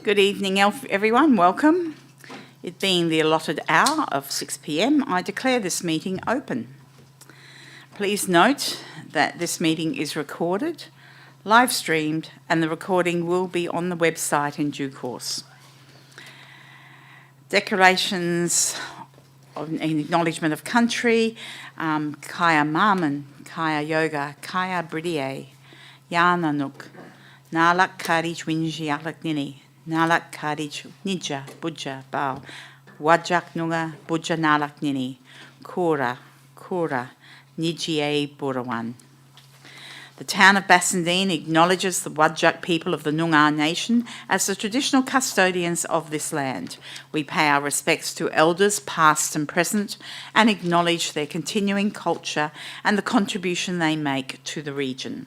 Good evening, everyone. Welcome. It being the allotted hour of 6 p.m, I declare this meeting open. Please note that this meeting is recorded, live streamed, and the recording will be on the website in due course. Declarations in acknowledgement of country, Kaya Maman, Kaya Yoga, Kaya Bridie, Yananuk, Nalak Kadij Winji Alaknini, Nalak Kadij Nija, Buja, Bao, Wajak Nunga, Buja Nalak Nini, Kura, Nijie Burawan. The town of Bassendean acknowledges the Wajak people of the Noongar Nation as the traditional custodians of this land. We pay our respects to elders past and present and acknowledge their continuing culture and the contribution they make to the region.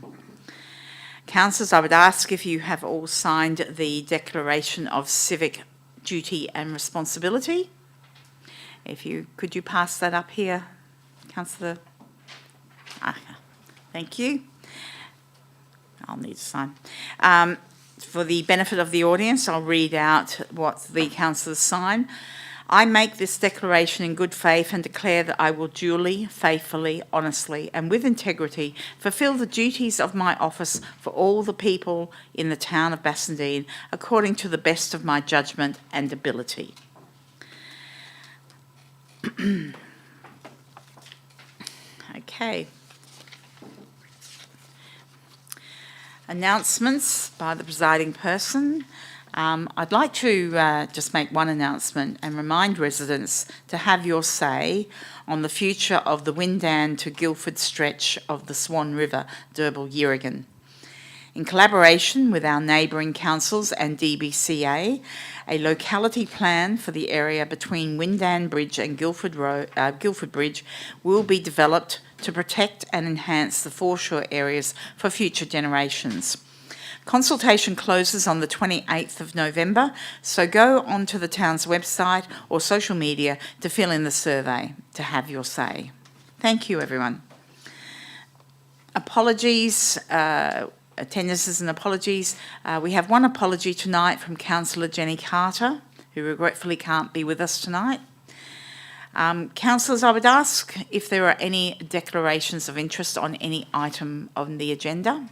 Councillors, I would ask if you have all signed the Declaration of Civic Duty and Responsibility. Could you pass that up here, Councillor? Thank you. I'll need to sign. For the benefit of the audience, I'll read out what the councillors sign. I make this declaration in good faith and declare that I will duly, faithfully, honestly and with integrity fulfil the duties of my office for all the people in the town of Bassendean according to the best of my judgment and ability. Okay. Announcements by the presiding person. I'd like to just make one announcement and remind residents to have your say on the future of the Windan to Guildford stretch of the Swan River, Derbyl-Yerrigan. In collaboration with our neighbouring councils and DBCA, a locality plan for the area between Windan Bridge and Guildford Bridge will be developed to protect and enhance the foreshore areas for future generations. Consultation closes on the 28th of November, so go onto the town's website or social media to fill in the survey to have your say. Thank you, everyone. Apologies, attendances and apologies. We have one apology tonight from Councillor Jenny Carter, who regretfully can't be with us tonight. Councillors, I would ask if there are any declarations of interest on any item on the agenda.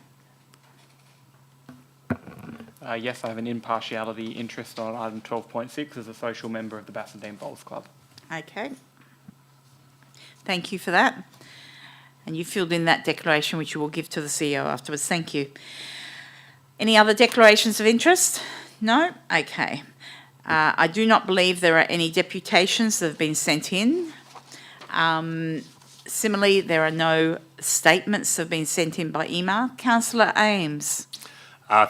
Yes, I have an impartiality interest on item 12.6 as a social member of the Bassendean Bowls Club. Okay. Thank you for that. And you filled in that declaration, which you will give to the CEO afterwards. Thank you. Any other declarations of interest? No? Okay. I do not believe there are any deputations that have been sent in. Similarly, there are no statements that have been sent in by email. Councillor Ames.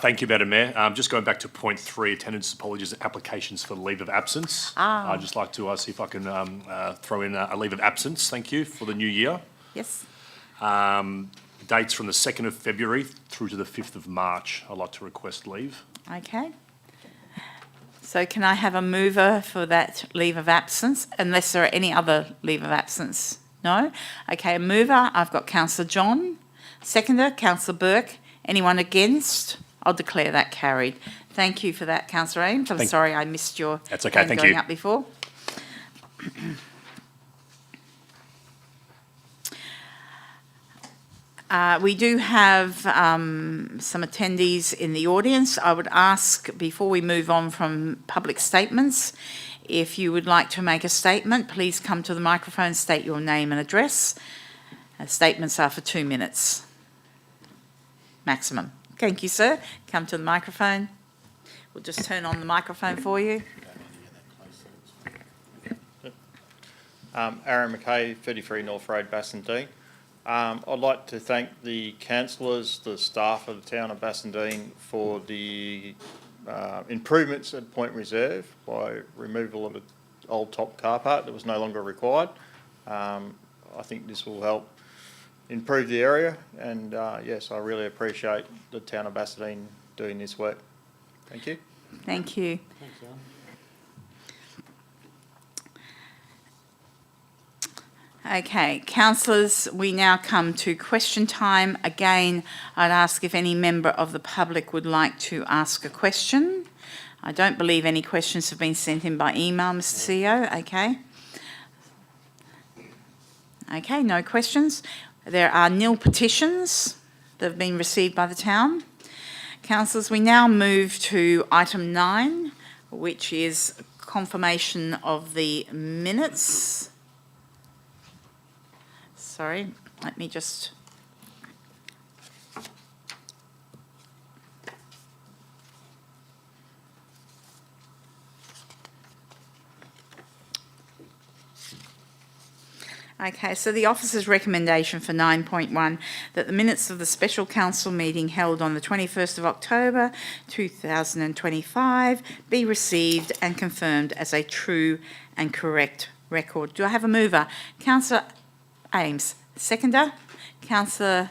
Thank you, Madam Mayor. Just going back to point 3, attendance apologies and applications for leave of absence. I'd just like to see if I can throw in a leave of absence, thank you, for the new year. Yes. Dates from the 2nd of February through to the 5th of March. I'd like to request leave. Okay. So can I have a mover for that leave of absence, unless there are any other leave of absence? No? Okay, a mover, I've got Councillor John. Seconder, Councillor Burke. Anyone against? I'll declare that carried. Thank you for that, Councillor Ames. I'm sorry I missed your That's okay, hand thank going you. up before. We do have some attendees in the audience. I would ask, before we move on from public statements, if you would like to make a statement, please come to the microphone, state your name and address. Statements are for 2 minutes maximum. Thank you, sir. Come to the microphone. We'll just turn on the microphone for you. Aaron McKay, 33 North Road, Bassendean. I'd like to thank the councillors, the staff of the town of Bassendean for the improvements at Point Reserve by removal of an old top car park that was no longer required. I think this will help improve the area, and yes, I really appreciate the town of Bassendean doing this work. Thank you. Thank you. Thanks, Alan. Okay, councillors, we now come to question time. Again, I'd ask if any member of the public would like to ask a question. I don't believe any questions have been sent in by email, Mr. CEO. Okay. Okay, no questions. There are nil petitions that have been received by the town. Councillors, we now move to item 9, which is confirmation of the minutes. Sorry, let me just... Okay, so the officer's recommendation for 9.1, that the minutes of the special council meeting held on the 21st of October 2025 be received and confirmed as a true and correct record. Do I have a mover? Councillor Ames. Seconder? Councillor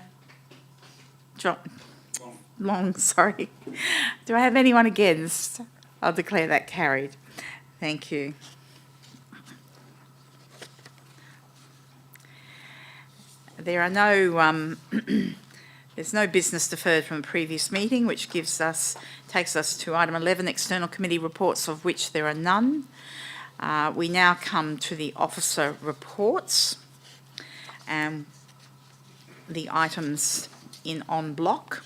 Long, sorry. Do I have anyone against? I'll declare that carried. Thank you. There are no, there's no business deferred from the previous meeting, which takes us to item 11, external committee reports, of which there are none. We now come to the officer reports and the items in en bloc.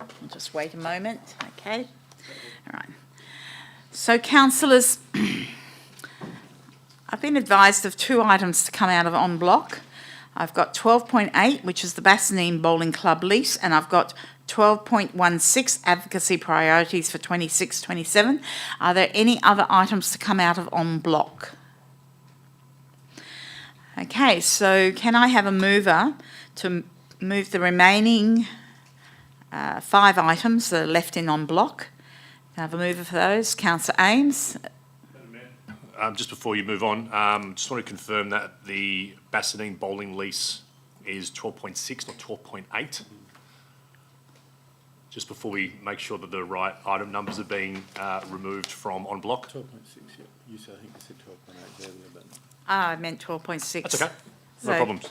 I'll just wait a moment, okay? All right. So, councillors, I've been advised of 2 items to come out of en bloc. I've got 12.8, which is the Bassendean Bowling Club lease, and I've got 12.16, advocacy priorities for 26-27. Are there any other items to come out of en bloc? Okay, so can I have a mover to move the remaining 5 items that are left in en bloc? Can I have a mover for those? Councillor Ames. Just before you move on, just want to confirm that the Bassendean bowling lease is 12.6, not 12.8. Just before we make sure that the right item numbers are being removed from en bloc. 12.6, yeah. You said, I think you said 12.8 earlier, but... I meant 12.6. That's okay. No problems.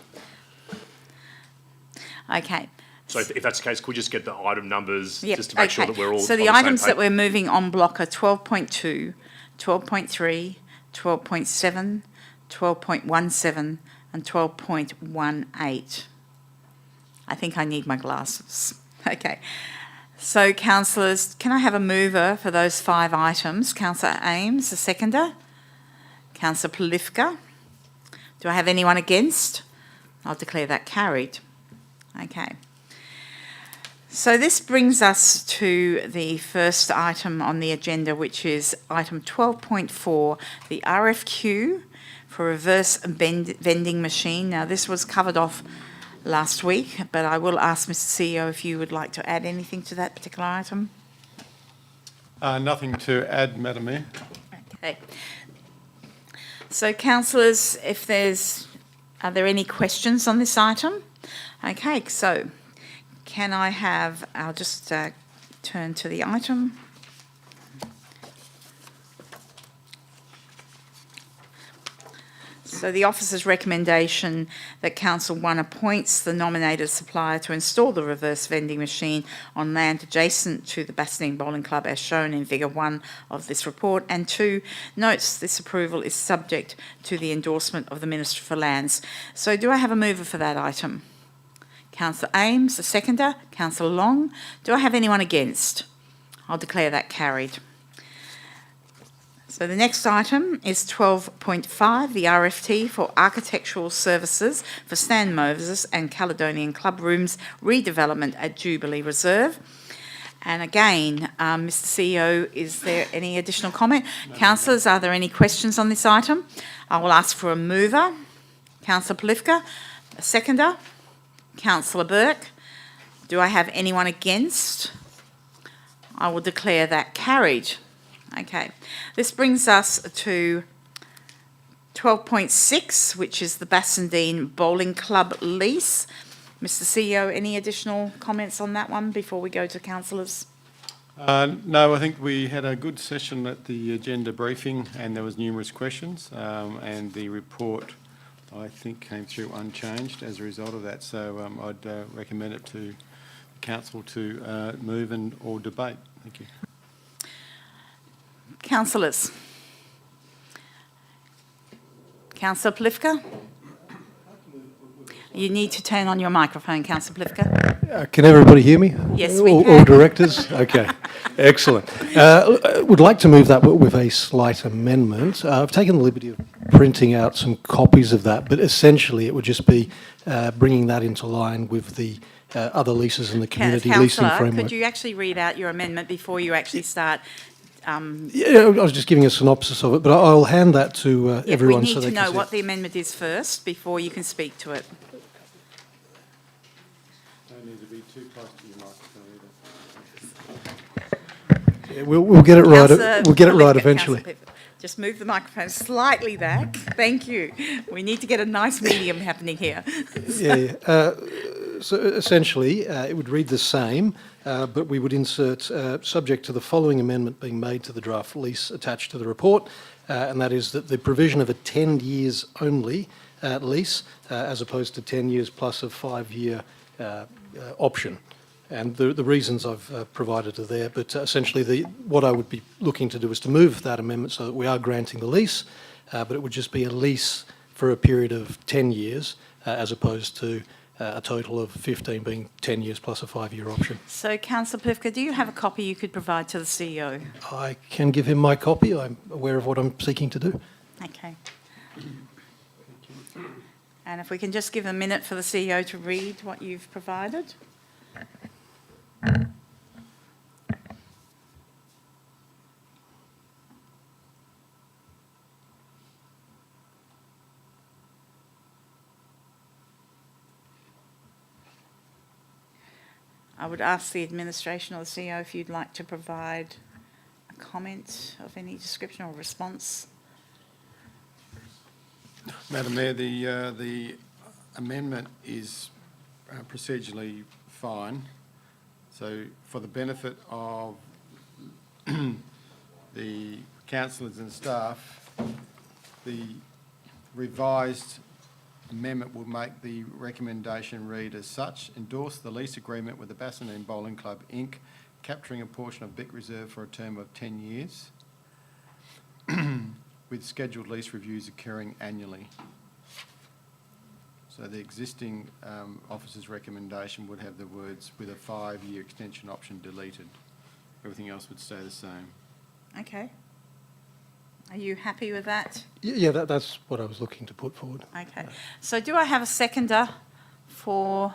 Okay. So if that's the case, could we just get the item numbers Yep, just to make sure that we're all So on the same items that page? we're moving en bloc are 12.2, 12.3, 12.7, 12.17 and 12.18. I think I need my glasses. Okay. So, councillors, can I have a mover for those 5 items? Councillor Ames, a seconder. Councillor Polifka. Do I have anyone against? I'll declare that carried. Okay. So this brings us to the first item on the agenda, which is item 12.4, the RFQ for reverse vending machine. Now, this was covered off last week, but I will ask Mr. CEO if you would like to add anything to that particular item. Nothing to add, Madam Mayor. Okay. So, councillors, are there any questions on this item? Okay, so can I have, I'll just turn to the item. So the officer's recommendation that Council 1 appoints the nominated supplier to install the reverse vending machine on land adjacent to the Bassendean Bowling Club as shown in Figure 1 of this report, and 2, notes this approval is subject to the endorsement of the Minister for Lands. So do I have a mover for that item? Councillor Ames, a seconder. Councillor Long. Do I have anyone against? I'll declare that carried. So the next item is 12.5, the RFT for architectural services for Stan Moses and Caledonian Club Rooms redevelopment at Jubilee Reserve. And again, Mr. CEO, is there any additional comment? No, councillors, are there any questions on this item? I will ask for a mover. Councillor Polifka, a seconder. Councillor Burke. Do I have anyone against? I will declare that carried. Okay, this brings us to 12.6, which is the Bassendean Bowling Club lease. Mr. CEO, any additional comments on that one before we go to councillors? No, I think we had a good session at the agenda briefing and there was numerous questions and the report, I think, came through unchanged as a result of that. So I'd recommend it to council to move or debate. Thank you. Councillors. Councillor Plifka? You need to turn on your microphone, Councillor Plifka. Can everybody hear me? Yes, we All can. directors? Okay, excellent. Would like to move that with a slight amendment. I've taken the liberty of printing out some copies of that, but essentially it would just be bringing that into line with the other leases in the community leasing Councillor, framework. could you actually read out your amendment before you actually start? Yeah, I was just giving a synopsis of it, but I'll hand that to everyone We so need they to can know see what it. the amendment is first before you can speak to it. Don't need to be too close to your microphone either. Yeah, we'll get it right. Councillor We'll get it right Plifka, eventually. Councillor Plifka, just move the microphone slightly back. Thank you. We need to get a nice medium happening here. Yeah. So essentially, it would read the same, but we would insert, subject to the following amendment being made to the draft lease attached to the report, and that is that the provision of a 10 years only lease, as opposed to 10 years plus a 5-year option. And the reasons I've provided are there, but essentially what I would be looking to do is to move that amendment so that we are granting the lease, but it would just be a lease for a period of 10 years, as opposed to a total of 15 being 10 years plus a 5-year option. So, Councillor Plifka, do you have a copy you could provide to the CEO? I can give him my copy. I'm aware of what I'm seeking to do. Okay. And if we can just give a minute for the CEO to read what you've provided. I would ask the administration or the CEO if you'd like to provide a comment of any description or response. Madam Mayor, the amendment is procedurally fine. So for the benefit of the councillors and staff, the revised amendment will make the recommendation read as such: endorse the lease agreement with the Bassendean Bowling Club Inc., capturing a portion of BIC reserve for a term of 10 years, with scheduled lease reviews occurring annually. So the existing officer's recommendation would have the words "with a 5-year extension option" deleted. Everything else would stay the same. Okay. Are you happy with that? Yeah, that's what I was looking to put forward. Okay. So do I have a seconder for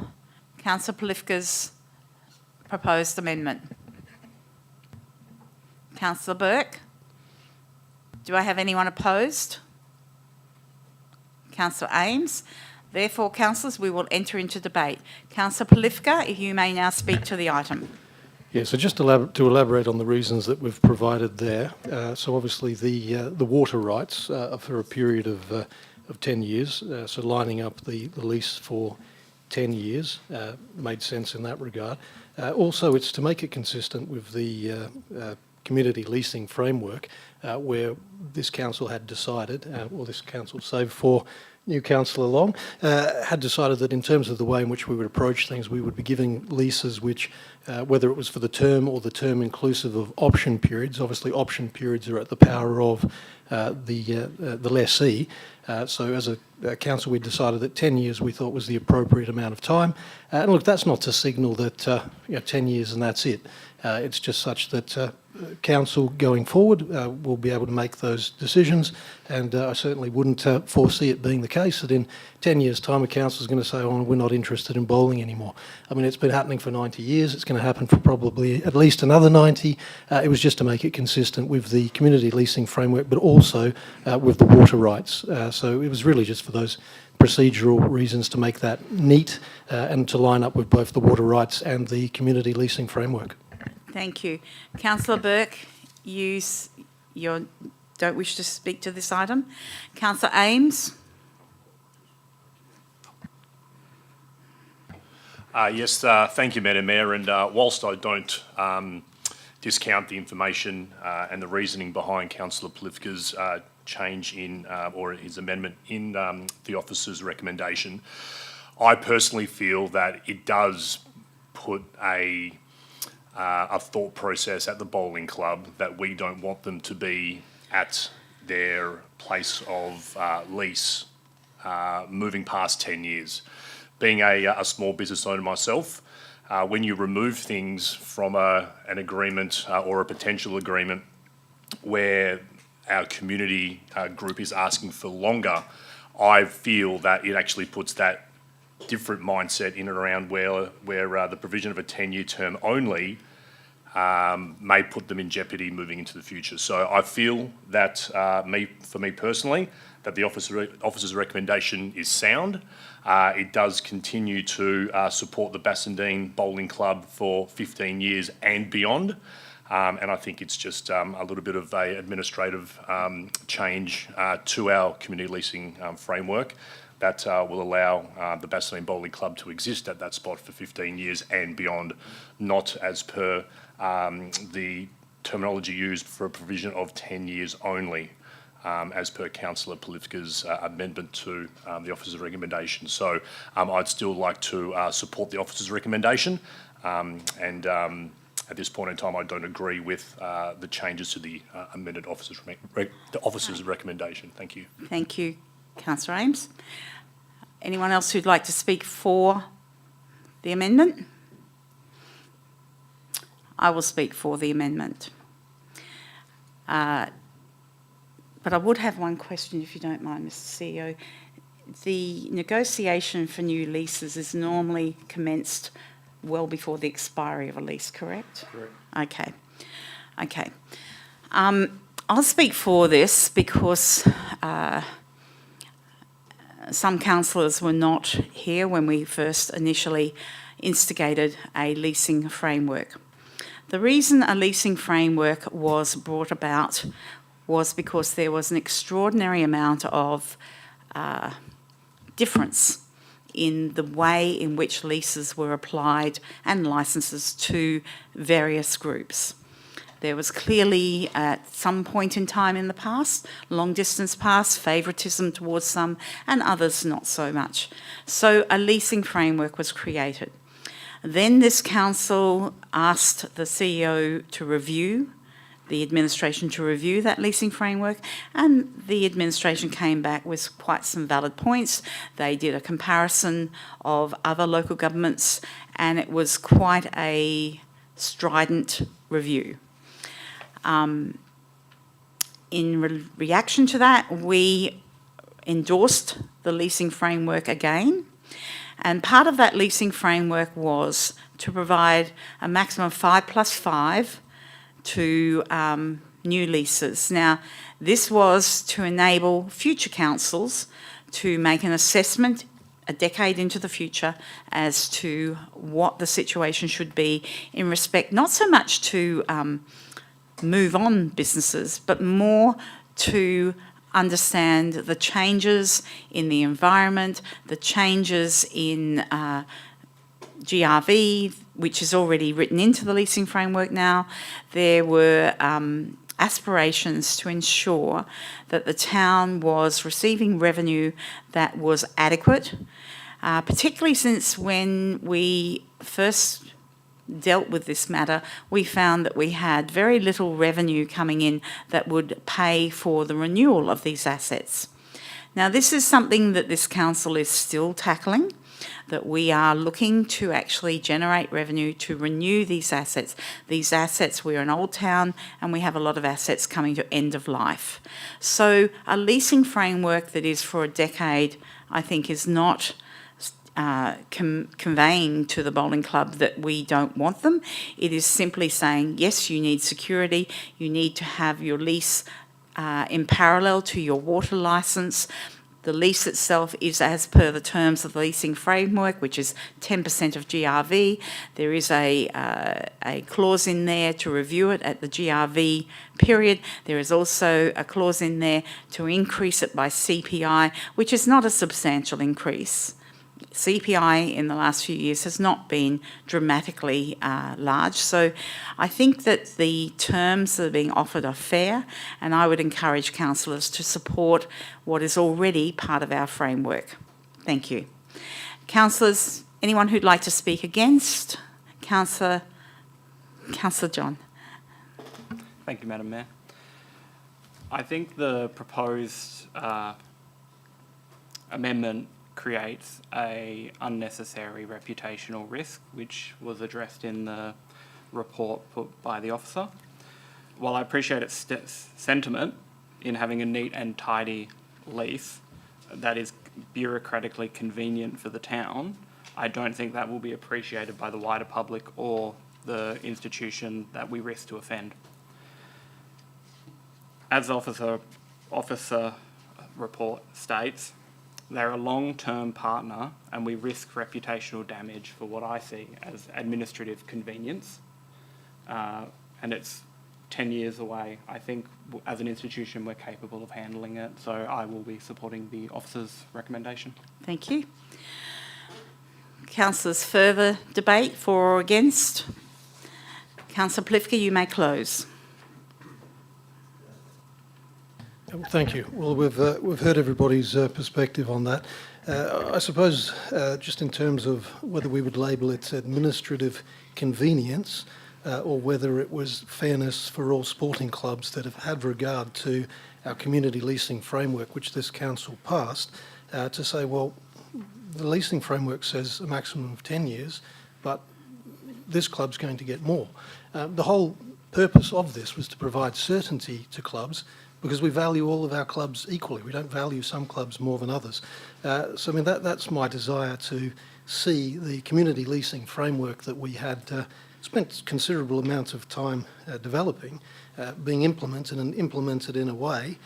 Councillor Plifka's proposed amendment? Councillor Burke? Do I have anyone opposed? Councillor Ames? Therefore, councillors, we will enter into debate. Councillor Plifka, if you may now speak to the item. Yeah, so just to elaborate on the reasons that we've provided there. So obviously the water rights are for a period of 10 years. So lining up the lease for 10 years made sense in that regard. Also, it's to make it consistent with the community leasing framework, where this council had decided, or this council, save for new councillor Long, had decided that in terms of the way in which we would approach things, we would be giving leases which, whether it was for the term or the term inclusive of option periods, obviously option periods are at the power of the lessee. So as a council, we decided that 10 years we thought was the appropriate amount of time. And look, that's not to signal that 10 years and that's it. It's just such that council going forward will be able to make those decisions, and I certainly wouldn't foresee it being the case that in 10 years' time a council is going to say, oh, we're not interested in bowling anymore. I mean, it's been happening for 90 years. It's going to happen for probably at least another 90. It was just to make it consistent with the community leasing framework, but also with the water rights. So it was really just for those procedural reasons to make that neat and to line up with both the water rights and the community leasing framework. Thank you. Councillor Burke, you don't wish to speak to this item. Councillor Ames? Yes, thank you, Madam Mayor. And whilst I don't discount the information and the reasoning behind Councillor Plifka's change in, or his amendment in the officer's recommendation, I personally feel that it does put a thought process at the bowling club that we don't want them to be at their place of lease moving past 10 years. Being a small business owner myself, when you remove things from an agreement or a potential agreement where our community group is asking for longer, I feel that it actually puts that different mindset in and around where the provision of a 10-year term only may put them in jeopardy moving into the future. So I feel that, for me personally, that the officer's recommendation is sound. It does continue to support the Bassendean Bowling Club for 15 years and beyond. And I think it's just a little bit of a administrative change to our community leasing framework that will allow the Bassendean Bowling Club to exist at that spot for 15 years and beyond, not as per the terminology used for a provision of 10 years only, as per Councillor Politica's amendment to the officer's recommendation. So I'd still like to support the officer's recommendation, and at this point in time, I don't agree with the changes to the amended officer's recommendation. Thank you. Thank you, Councillor Ames. Anyone else who'd like to speak for the amendment? I will speak for the amendment. But I would have one question, if you don't mind, Mr. CEO. The negotiation for new leases is normally commenced well before the expiry of a lease, correct? Correct. Okay. I'll speak for this because some councillors were not here when we first initially instigated a leasing framework. The reason a leasing framework was brought about was because there was an extraordinary amount of difference in the way in which leases were applied and licences to various groups. There was clearly, at some point in time in the past, long distance past, favouritism towards some and others not so much. So a leasing framework was created. Then this council asked the CEO to review, the administration to review that leasing framework, and the administration came back with quite some valid points. They did a comparison of other local governments, and it was quite a strident review. In reaction to that, we endorsed the leasing framework again, and part of that leasing framework was to provide a maximum of 5+5 to new leases. Now, this was to enable future councils to make an assessment a decade into the future as to what the situation should be in respect, not so much to move on businesses, but more to understand the changes in the environment, the changes in GRV, which is already written into the leasing framework now. There were aspirations to ensure that the town was receiving revenue that was adequate, particularly since when we first dealt with this matter, we found that we had very little revenue coming in that would pay for the renewal of these assets. Now, this is something that this council is still tackling, that we are looking to actually generate revenue to renew these assets. These assets, we're an old town and we have a lot of assets coming to end of life. So a leasing framework that is for a decade, I think, is not conveying to the bowling club that we don't want them. It is simply saying, yes, you need security, you need to have your lease in parallel to your water licence. The lease itself is as per the terms of the leasing framework, which is 10% of GRV. There is a clause in there to review it at the GRV period. There is also a clause in there to increase it by CPI, which is not a substantial increase. CPI in the last few years has not been dramatically large. So I think that the terms that are being offered are fair, and I would encourage councillors to support what is already part of our framework. Thank you. Councillors, anyone who'd like to speak against Councillor John. Thank you, Madam Mayor. I think the proposed amendment creates a unnecessary reputational risk, which was addressed in the report put by the officer. While I appreciate its sentiment in having a neat and tidy lease that is bureaucratically convenient for the town, I don't think that will be appreciated by the wider public or the institution that we risk to offend. As the officer report states, they're a long-term partner and we risk reputational damage for what I see as administrative convenience. And it's 10 years away. I think as an institution we're capable of handling it, so I will be supporting the officer's recommendation. Thank you. Councillors, further debate for or against? Councillor Plifka, you may close. Thank you. Well, we've heard everybody's perspective on that. I suppose just in terms of whether we would label it administrative convenience or whether it was fairness for all sporting clubs that have had regard to our community leasing framework, which this council passed, to say, well, the leasing framework says a maximum of 10 years, but this club's going to get more. The whole purpose of this was to provide certainty to clubs, because we value all of our clubs equally. We don't value some clubs more than others. So, I mean, that's my desire, to see the community leasing framework that we had spent considerable amount of time developing, being implemented, and implemented in a way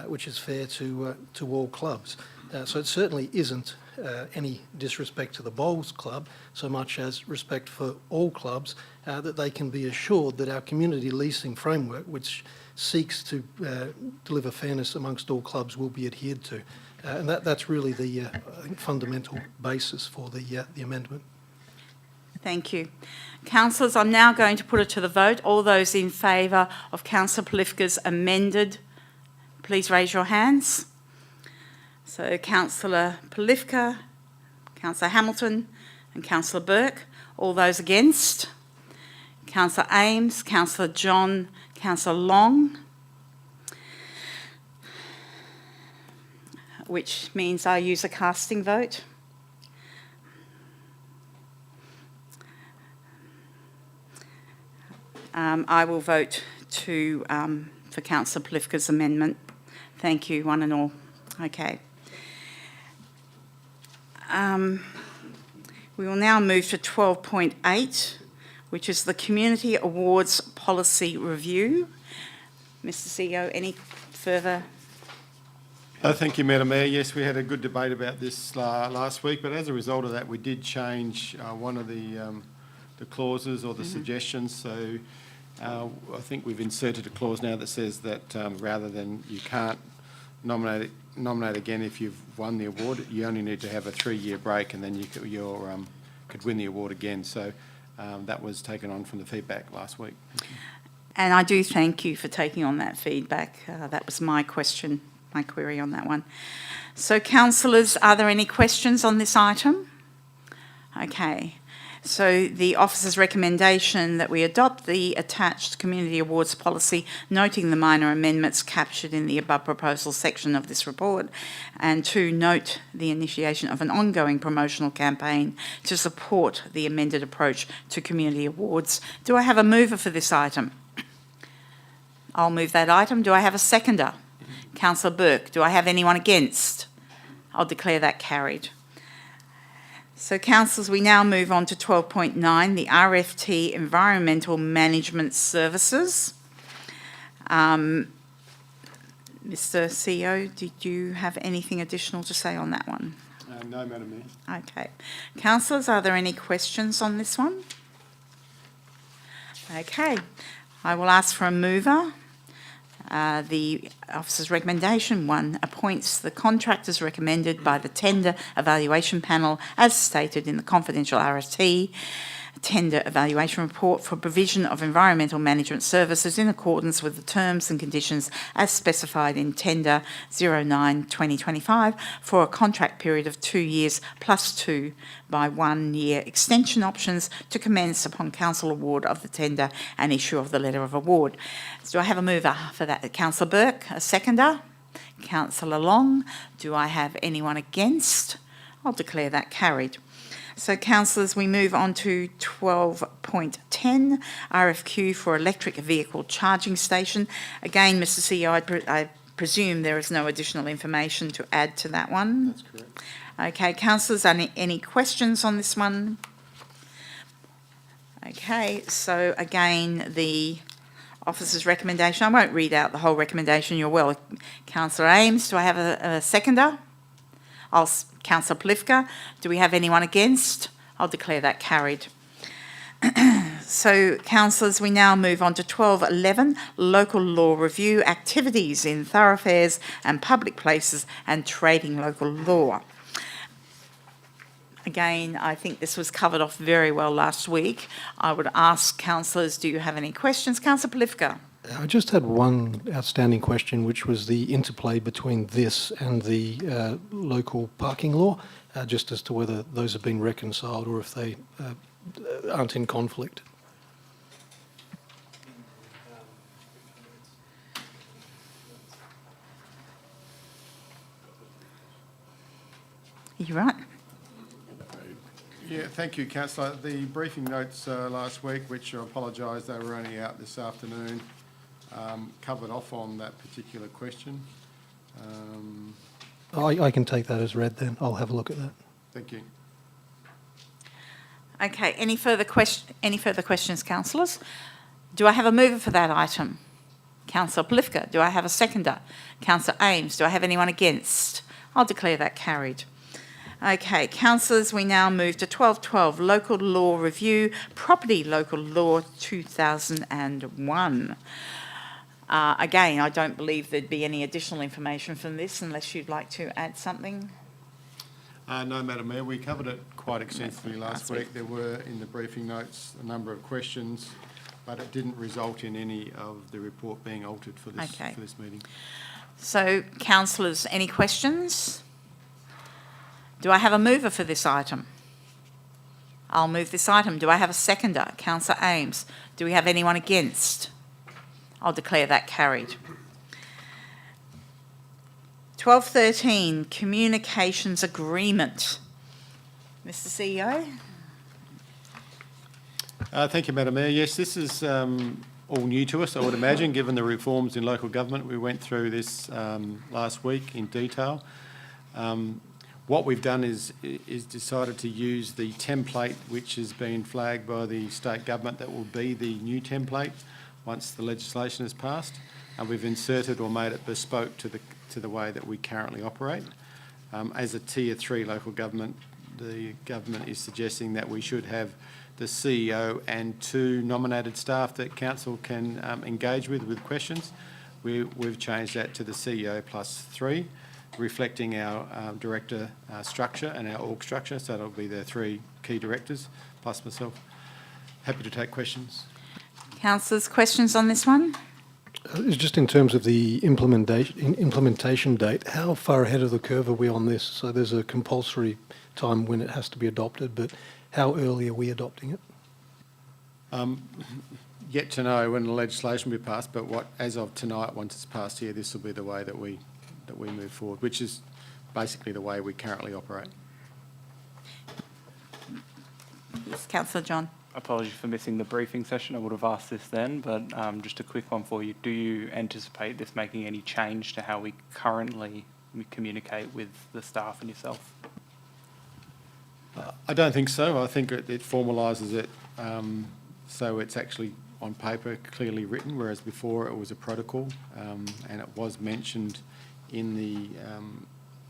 which is fair to all clubs. So it certainly isn't any disrespect to the Bowls Club, so much as respect for all clubs, that they can be assured that our community leasing framework, which seeks to deliver fairness amongst all clubs, will be adhered to. And that's really the I think fundamental basis for the amendment. Thank you. Councillors, I'm now going to put it to the vote. All those in favour of Councillor Plifka's amended, please raise your hands. So Councillor Plifka, Councillor Hamilton and Councillor Burke. All those against? Councillor Ames, Councillor John, Councillor Long, which means I use a casting vote. I will vote for Councillor Plifka's amendment. Thank you, one and all. Okay. We will now move to 12.8, which is the Community Awards Policy Review. Mr. CEO, any further? Thank you, Madam Mayor. Yes, we had a good debate about this last week, but as a result of that, we did change one of the clauses or the suggestions. So I think we've inserted a clause now that says that rather than you can't nominate again if you've won the award, you only need to have a 3-year break and then you could win the award again. So that was taken on from the feedback last week. And I do thank you for taking on that feedback. That was my question, my query on that one. So, councillors, are there any questions on this item? Okay. So the officer's recommendation that we adopt the attached community awards policy, noting the minor amendments captured in the above proposal section of this report, and to note the initiation of an ongoing promotional campaign to support the amended approach to community awards. Do I have a mover for this item? I'll move that item. Do I have a seconder? Councillor Burke. Do I have anyone against? I'll declare that carried. So, councillors, we now move on to 12.9, the RFT Environmental Management Services. Mr. CEO, did you have anything additional to say on that one? No, Madam Mayor. Okay. Councillors, are there any questions on this one? Okay. I will ask for a mover. The officer's recommendation 1 appoints the contractors recommended by the tender evaluation panel as stated in the confidential RFT tender evaluation report for provision of environmental management services in accordance with the terms and conditions as specified in tender 09/2025 for a contract period of 2 years plus 2 by 1 year extension options to commence upon council award of the tender and issue of the letter of award. So do I have a mover for that? Councillor Burke, a seconder? Councillor Long. Do I have anyone against? I'll declare that carried. So, councillors, we move on to 12.10, RFQ for electric vehicle charging station. Again, Mr CEO, I presume there is no additional information to add to that one. That's correct. Okay, councillors, any questions on this one? Okay, so again, the officer's recommendation. I won't read out the whole recommendation. You're well. Councillor Ames, do I have a seconder? Councillor Plifka, do we have anyone against? I'll declare that carried. So, councillors, we now move on to 12.11, local law review, activities in thoroughfares and public places and trading local law. Again, I think this was covered off very well last week. I would ask councillors, do you have any questions? Councillor Plifka. I just had one outstanding question, which was the interplay between this and the local parking law, just as to whether those have been reconciled or if they aren't in conflict. You right? Yeah, thank you, councillor. The briefing notes last week, which I apologise, they were only out this afternoon, covered off on that particular question. I can take that as read then. I'll have a look at that. Thank you. Okay, any further questions, councillors? Do I have a mover for that item? Councillor Plifka. Do I have a seconder? Councillor Ames. Do I have anyone against? I'll declare that carried. Okay, councillors, we now move to 12.12, local law review, property local law 2001. Again, I don't believe there'd be any additional information from this unless you'd like to add something. No, Madam Mayor, we covered it quite extensively last week. There were, in the briefing notes, a number of questions, but it didn't result in any of the report being altered for this, Okay. for this meeting. So, councillors, any questions? Do I have a mover for this item? I'll move this item. Do I have a seconder? Councillor Ames. Do we have anyone against? I'll declare that carried. 12.13, communications agreement. Mr CEO? Thank you, Madam Mayor. Yes, this is all new to us, I would imagine, given the reforms in local government. We went through this last week in detail. What we've done is decided to use the template which has been flagged by the state government that will be the new template once the legislation is passed, and we've inserted or made it bespoke to the way that we currently operate. As a Tier 3 local government, the government is suggesting that we should have the CEO and 2 nominated staff that council can engage with questions. We've changed that to the CEO plus 3, reflecting our director structure and our org structure, so that'll be the 3 key directors plus myself. Happy to take questions. Councillors, questions on this one? It's just in terms of the implementation date, how far ahead of the curve are we on this? So there's a compulsory time when it has to be adopted, but how early are we adopting it? Yet to know when the legislation will be passed, but as of tonight, once it's passed here, this will be the way that we move forward, which is basically the way we currently operate. Yes, Councillor John. Apologies for missing the briefing session. I would have asked this then, but just a quick one for you. Do you anticipate this making any change to how we currently communicate with the staff and yourself? I don't think so. I think it formalises it so it's actually on paper clearly written, whereas before it was a protocol and it was mentioned in the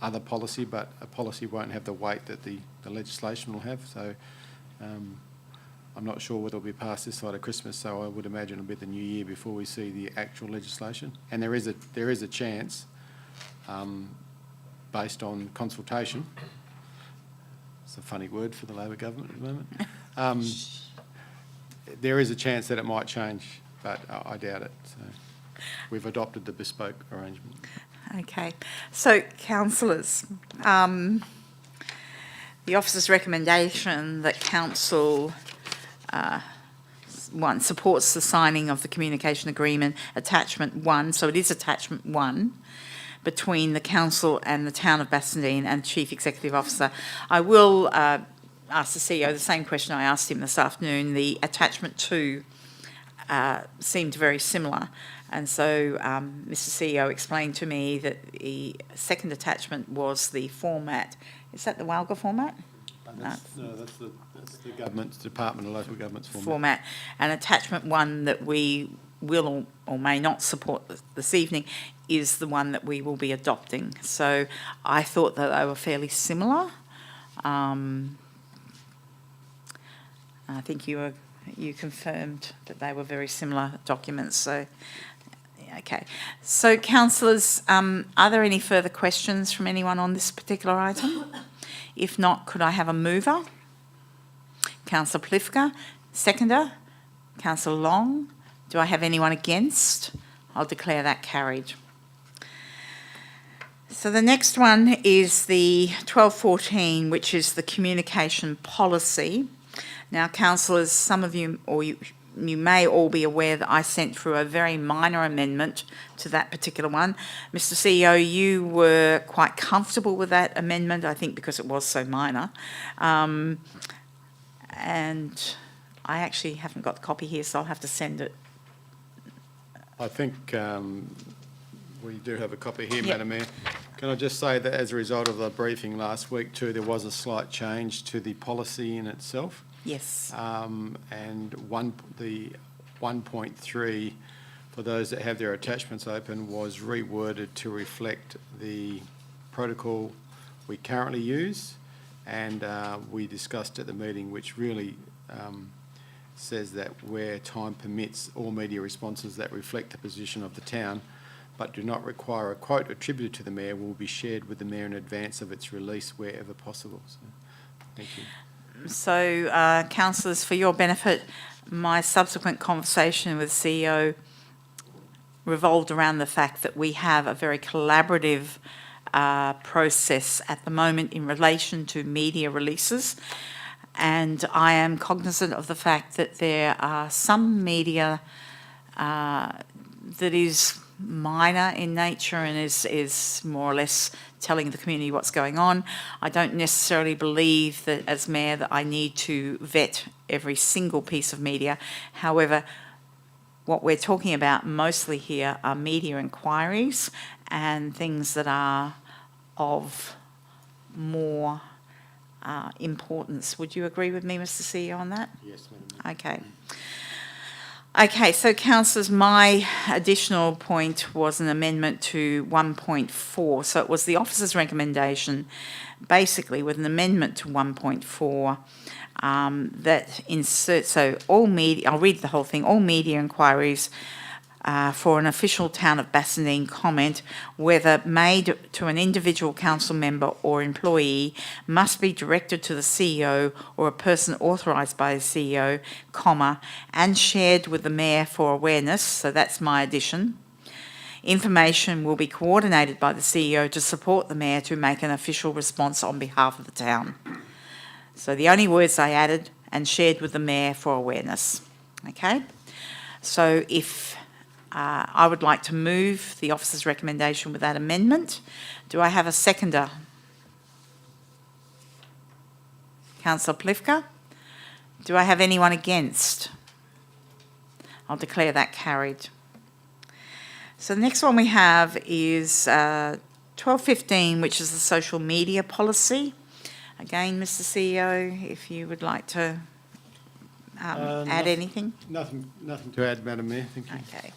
other policy, but a policy won't have the weight that the legislation will have. So I'm not sure whether it'll be passed this side of Christmas, so I would imagine it'll be the new year before we see the actual legislation. And there is a chance, based on consultation, it's a funny word for the Labor government at the moment, there is a chance that it might change, but I doubt it. So we've adopted the bespoke arrangement. Okay. So, councillors, the officer's recommendation that council one supports the signing of the communication agreement attachment 1, so it is attachment 1, between the council and the town of Bassendean and Chief Executive Officer. I will ask the CEO the same question I asked him this afternoon. The attachment 2 seemed very similar, and so Mr. CEO explained to me that the second attachment was the format. Is that the WALGA format? That's the government's Department of Local Government's format. And attachment 1 that we will or may not support this evening is the one that we will be adopting. So I thought that they were fairly similar. I think you confirmed that they were very similar documents. So, okay. So, councillors, are there any further questions from anyone on this particular item? If not, could I have a mover? Councillor Plifka, seconder. Councillor Long. Do I have anyone against? I'll declare that carried. So the next one is the 1214, which is the communication policy. Now, councillors, some of you, or you may all be aware that I sent through a very minor amendment to that particular one. Mr. CEO, you were quite comfortable with that amendment, I think because it was so minor. And I actually haven't got the copy here, so I'll have to send it. I think we do have a copy here, Yep. Madam Mayor. Can I just say that as a result of the briefing last week too, there was a slight change to the policy in itself. Yes. And the 1.3, for those that have their attachments open, was reworded to reflect the protocol we currently use, and we discussed at the meeting, which really says that where time permits, all media responses that reflect the position of the town but do not require a quote attributed to the Mayor will be shared with the Mayor in advance of its release wherever possible. So, thank you. So, councillors, for your benefit, my subsequent conversation with CEO revolved around the fact that we have a very collaborative process at the moment in relation to media releases, and I am cognizant of the fact that there are some media that is minor in nature and is more or less telling the community what's going on. I don't necessarily believe that as Mayor that I need to vet every single piece of media. However, what we're talking about mostly here are media inquiries and things that are of more importance. Would you agree with me, Mr. CEO, on that? Yes, Madam Mayor. Okay. Okay, so councillors, my additional point was an amendment to 1.4. So it was the officer's recommendation, basically with an amendment to 1.4 that inserts, so all media, I'll read the whole thing, all media inquiries for an official Town of Bassendean comment, whether made to an individual council member or employee, must be directed to the CEO or a person authorised by the CEO, comma, and shared with the Mayor for awareness. So that's my addition. Information will be coordinated by the CEO to support the Mayor to make an official response on behalf of the town. So the only words I added, and shared with the Mayor for awareness. Okay? So if I would like to move the officer's recommendation with that amendment. Do I have a seconder? Councillor Plifka? Do I have anyone against? I'll declare that carried. So the next one we have is 1215, which is the social media policy. Again, Mr. CEO, if you would like to add anything? Nothing to add, Madam Mayor. Thank you. Okay.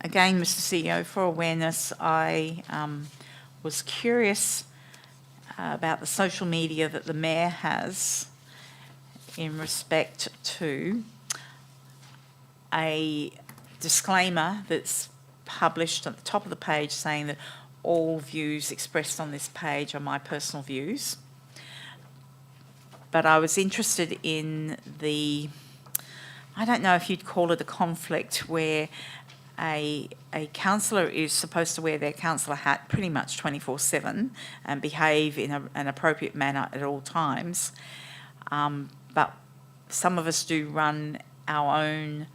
Again, Mr. CEO, for awareness, I was curious about the social media that the Mayor has in respect to a disclaimer that's published at the top of the page saying that all views expressed on this page are my personal views. but I was interested in the, I don't know if you'd call it a conflict, where a councillor is supposed to wear their councillor hat pretty much 24/7 and behave in an appropriate manner at all times. But some of us do run our own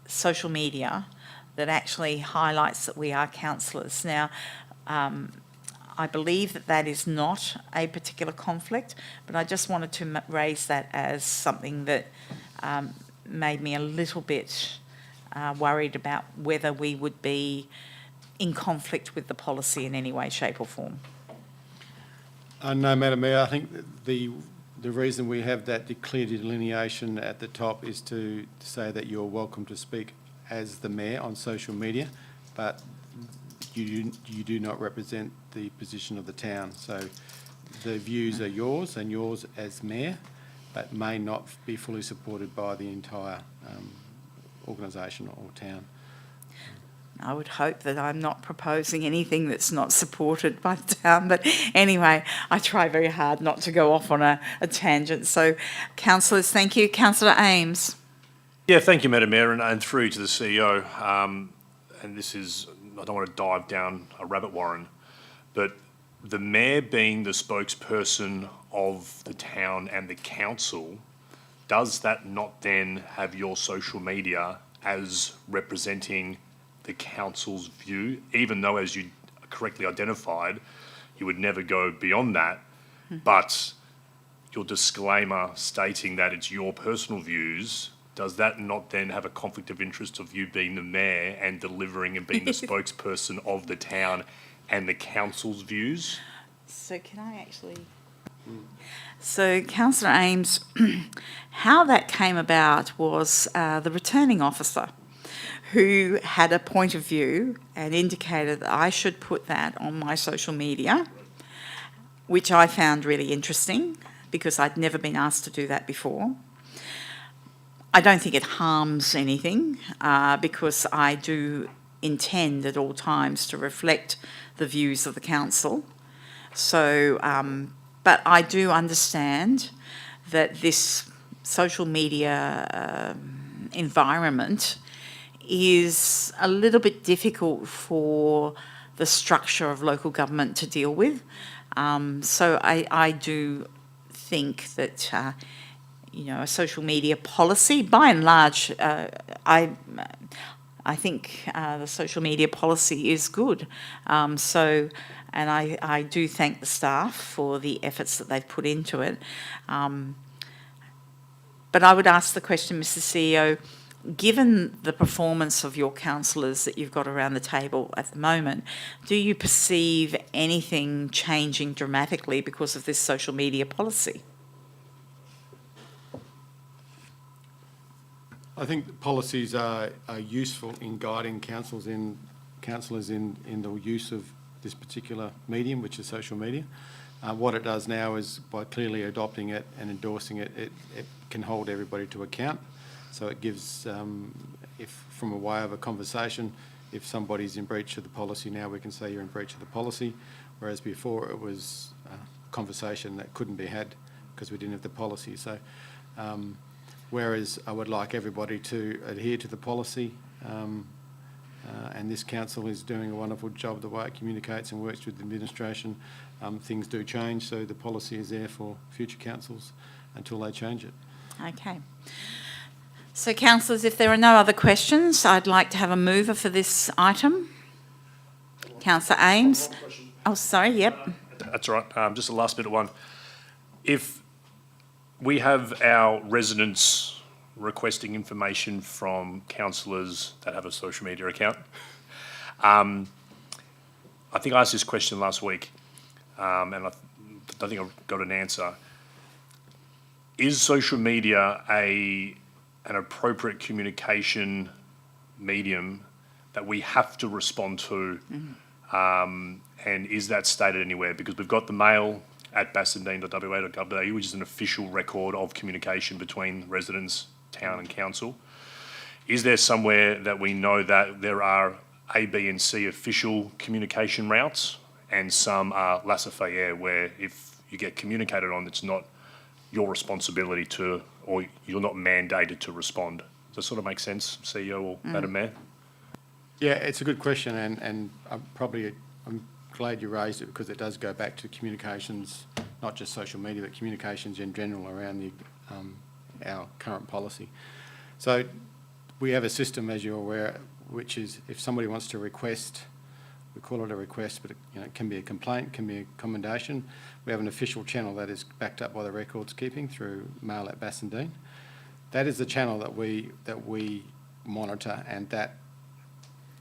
social media that actually highlights that we are councillors. Now, I believe that that is not a particular conflict, but I just wanted to raise that as something that made me a little bit worried about whether we would be in conflict with the policy in any way, shape or form. No, Madam Mayor, I think the reason we have that clear delineation at the top is to say that you're welcome to speak as the Mayor on social media, but you do not represent the position of the town. So the views are yours and yours as Mayor, but may not be fully supported by the entire organisation or town. I would hope that I'm not proposing anything that's not supported by the town, but anyway, I try very hard not to go off on a tangent. So, councillors, thank you. Councillor Ames. Yeah, thank you, Madam Mayor, and through to the CEO. And this is, I don't want to dive down a rabbit warren, but the Mayor being the spokesperson of the town and the council, does that not then have your social media as representing the council's view, even though, as you correctly identified, you would never go beyond that, but your disclaimer stating that it's your personal views, does that not then have a conflict of interest of you being the Mayor and delivering and being the spokesperson of the town and the council's views? So can I actually... So, Councillor Ames, how that came about was the returning officer who had a point of view and indicated that I should put that on my social media, which I found really interesting because I'd never been asked to do that before. I don't think it harms anything because I do intend at all times to reflect the views of the council. So, but I do understand that this social media environment is a little bit difficult for the structure of local government to deal with. So I do think that, a social media policy, by and large, I think the social media policy is good. And I do thank the staff for the efforts that they've put into it. But I would ask the question, Mr. CEO, given the performance of your councillors that you've got around the table at the moment, do you perceive anything changing dramatically because of this social media policy? I think policies are useful in guiding councillors in the use of this particular medium, which is social media. What it does now is, by clearly adopting it and endorsing it, it can hold everybody to account. So it gives, if from a way of a conversation, if somebody's in breach of the policy now, we can say you're in breach of the policy, whereas before it was a conversation that couldn't be had because we didn't have the policy. So, whereas I would like everybody to adhere to the policy, and this council is doing a wonderful job the way it communicates and works with the administration, things do change, so the policy is there for future councils until they change it. Okay. So, councillors, if there are no other questions, I'd like to have a mover for this item. Councillor Ames. Oh, sorry, yep. That's all right. Just the last bit of one. If we have our residents requesting information from councillors that have a social media account, I think I asked this question last week, and I don't think I got an answer. Is social media an appropriate communication medium that we have to respond to? And is that stated anywhere? Because we've got the mail at bassendean.wa.gov.au, which is an official record of communication between residents, town and council. Is there somewhere that we know that there are A, B and C official communication routes and some are laissez-faire, where if you get communicated on, it's not your responsibility to, or you're not mandated to respond. Does that sort of make sense, CEO or Madam Mayor? Yeah, it's a good question, and I'm glad you raised it because it does go back to communications, not just social media, but communications in general around our current policy. So we have a system, as you're aware, which is if somebody wants to request, we call it a request, but it can be a complaint, can be a commendation. We have an official channel that is backed up by the records keeping through Mail at Bassendean. That is the channel that we monitor, and that,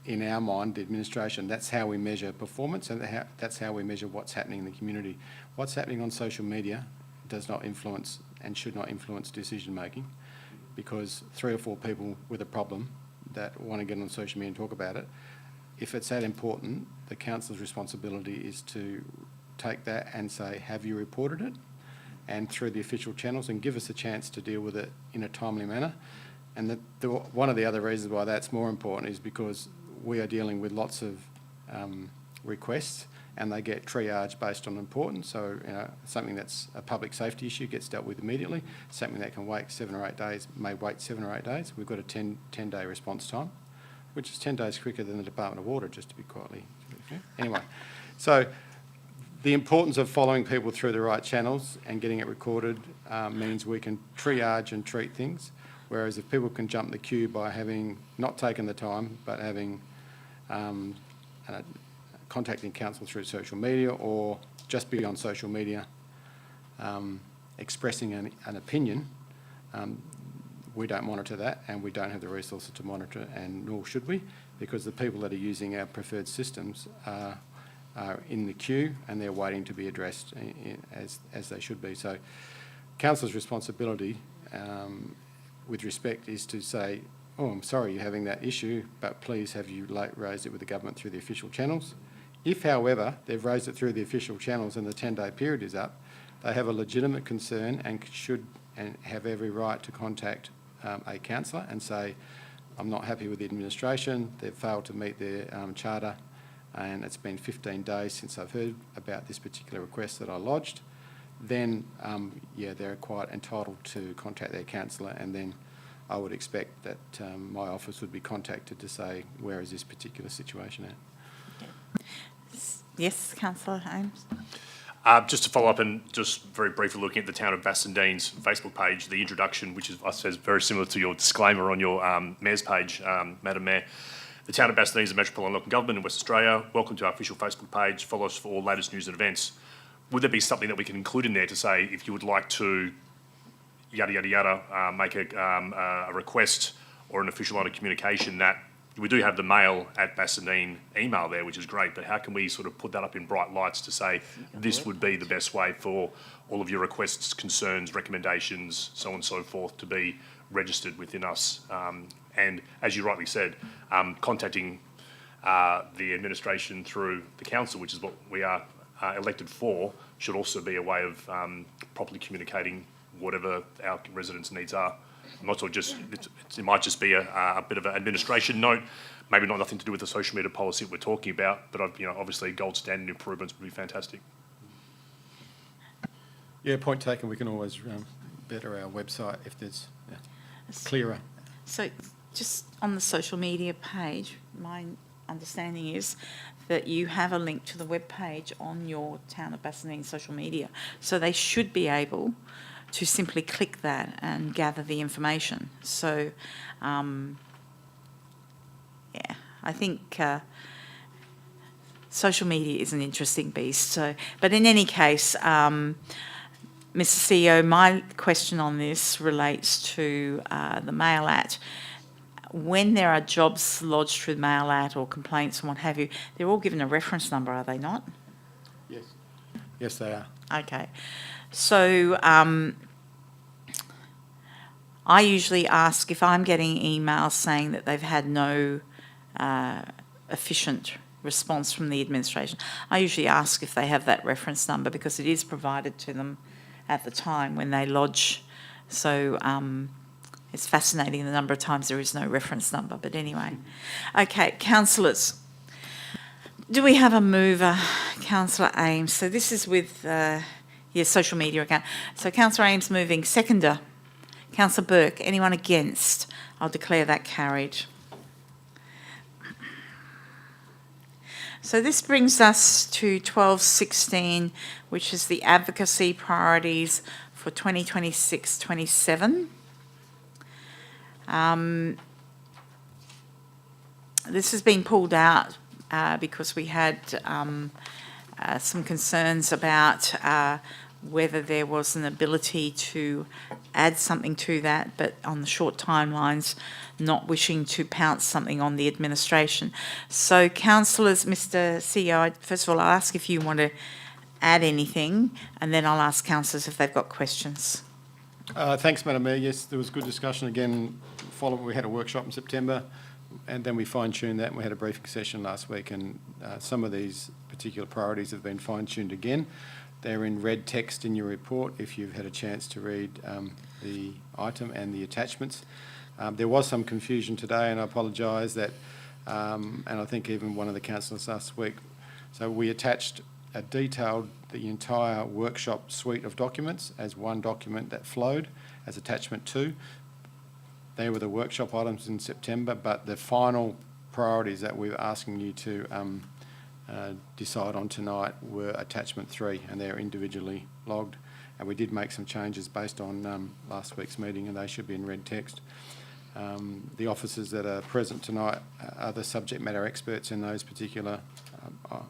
in our mind, the administration, that's how we measure performance, and that's how we measure what's happening in the community. What's happening on social media does not influence and should not influence decision making, because 3 or 4 people with a problem that want to get on social media and talk about it, if it's that important, the council's responsibility is to take that and say, have you reported it? And through the official channels, and give us a chance to deal with it in a timely manner. And one of the other reasons why that's more important is because we are dealing with lots of requests, and they get triaged based on importance. So something that's a public safety issue gets dealt with immediately. Something that can wait 7 or 8 days may wait 7 or 8 days. We've got a 10-day response time, which is 10 days quicker than the Department of Water, just to be fair. Anyway, so the importance of following people through the right channels and getting it recorded means we can triage and treat things, whereas if people can jump the queue by having not taken the time, but having contacting council through social media, or just be on social media expressing an opinion, we don't monitor that, and we don't have the resources to monitor, and nor should we, because the people that are using our preferred systems are in the queue, and they're waiting to be addressed as they should be. So council's responsibility with respect is to say, oh, I'm sorry you're having that issue, but please have you raised it with the government through the official channels. If, however, they've raised it through the official channels and the 10-day period is up, they have a legitimate concern and should and have every right to contact a councillor and say, I'm not happy with the administration, they've failed to meet their charter, and it's been 15 days since I've heard about this particular request that I lodged. Then, they're quite entitled to contact their councillor, and then I would expect that my office would be contacted to say, where is this particular situation at? Yes, Councillor Ames. Just to follow up and just very briefly looking at the Town of Bassendean's Facebook page, the introduction, which is, I suppose, very similar to your disclaimer on your Mayor's page, Madam Mayor. The Town of Bassendean is a metropolitan local government in West Australia. Welcome to our official Facebook page. Follow us for all latest news and events. Would there be something that we can include in there to say, if you would like to yada, yada, yada, make a request or an official line of communication, that we do have the Mail at Bassendean email there, which is great, but how can we sort of put that up in bright lights to say this would be the best way for all of your requests, concerns, recommendations, so on and so forth, to be registered within us? And as you rightly said, contacting the administration through the council, which is what we are elected for, should also be a way of properly communicating whatever our residents' needs are. I'm not sure, it might just be a bit of an administration note, maybe nothing to do with the social media policy that we're talking about, but obviously gold standard improvements would be fantastic. Yeah, point taken. We can always better our website if there's clearer. So just on the social media page, my understanding is that you have a link to the web page on your Town of Bassendean social media, so they should be able to simply click that and gather the information. So, I think social media is an interesting beast. So, but in any case, Mr. CEO, my question on this relates to the Mail at. When there are jobs lodged through Mail at or complaints and what have you, they're all given a reference number, are they not? Yes. Yes, they are. Okay. So I usually ask if I'm getting emails saying that they've had no efficient response from the administration. I usually ask if they have that reference number, because it is provided to them at the time when they lodge. So it's fascinating the number of times there is no reference number. But anyway. Okay, councillors. Do we have a mover, Councillor Ames? So this is with, Yes, social media account. So Councillor Ames moving, seconder. Councillor Burke, anyone against? I'll declare that carried. So this brings us to 12:16, which is the advocacy priorities for 2026-27. This has been pulled out because we had some concerns about whether there was an ability to add something to that, but on the short timelines, not wishing to pounce something on the administration. So councillors, Mr CEO, first of all, I'll ask if you want to add anything, and then I'll ask councillors if they've got questions. Thanks, Madam Mayor. Yes, there was good discussion again. We had a workshop in September, and then we fine-tuned that, and we had a briefing session last week, and some of these particular priorities have been fine-tuned again. They're in red text in your report if you've had a chance to read the item and the attachments. There was some confusion today, and I apologise that, and I think even one of the councillors last week. So we attached a detailed, the entire workshop suite of documents as one document that flowed as attachment 2. They were the workshop items in September, but the final priorities that we were asking you to decide on tonight were attachment 3, and they're individually logged. And we did make some changes based on last week's meeting, and they should be in red text. The officers that are present tonight are the subject matter experts in those particular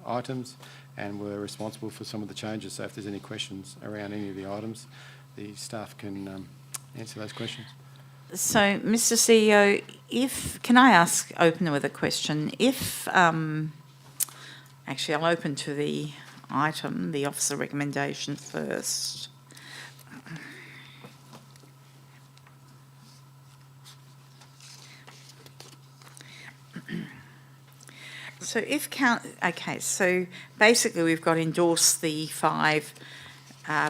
items, and were responsible for some of the changes. So if there's any questions around any of the items, the staff can answer those questions. So, Mr CEO, can I open with a question? Actually, I'll open to the item, the officer recommendation first. So so basically we've got endorsed the 5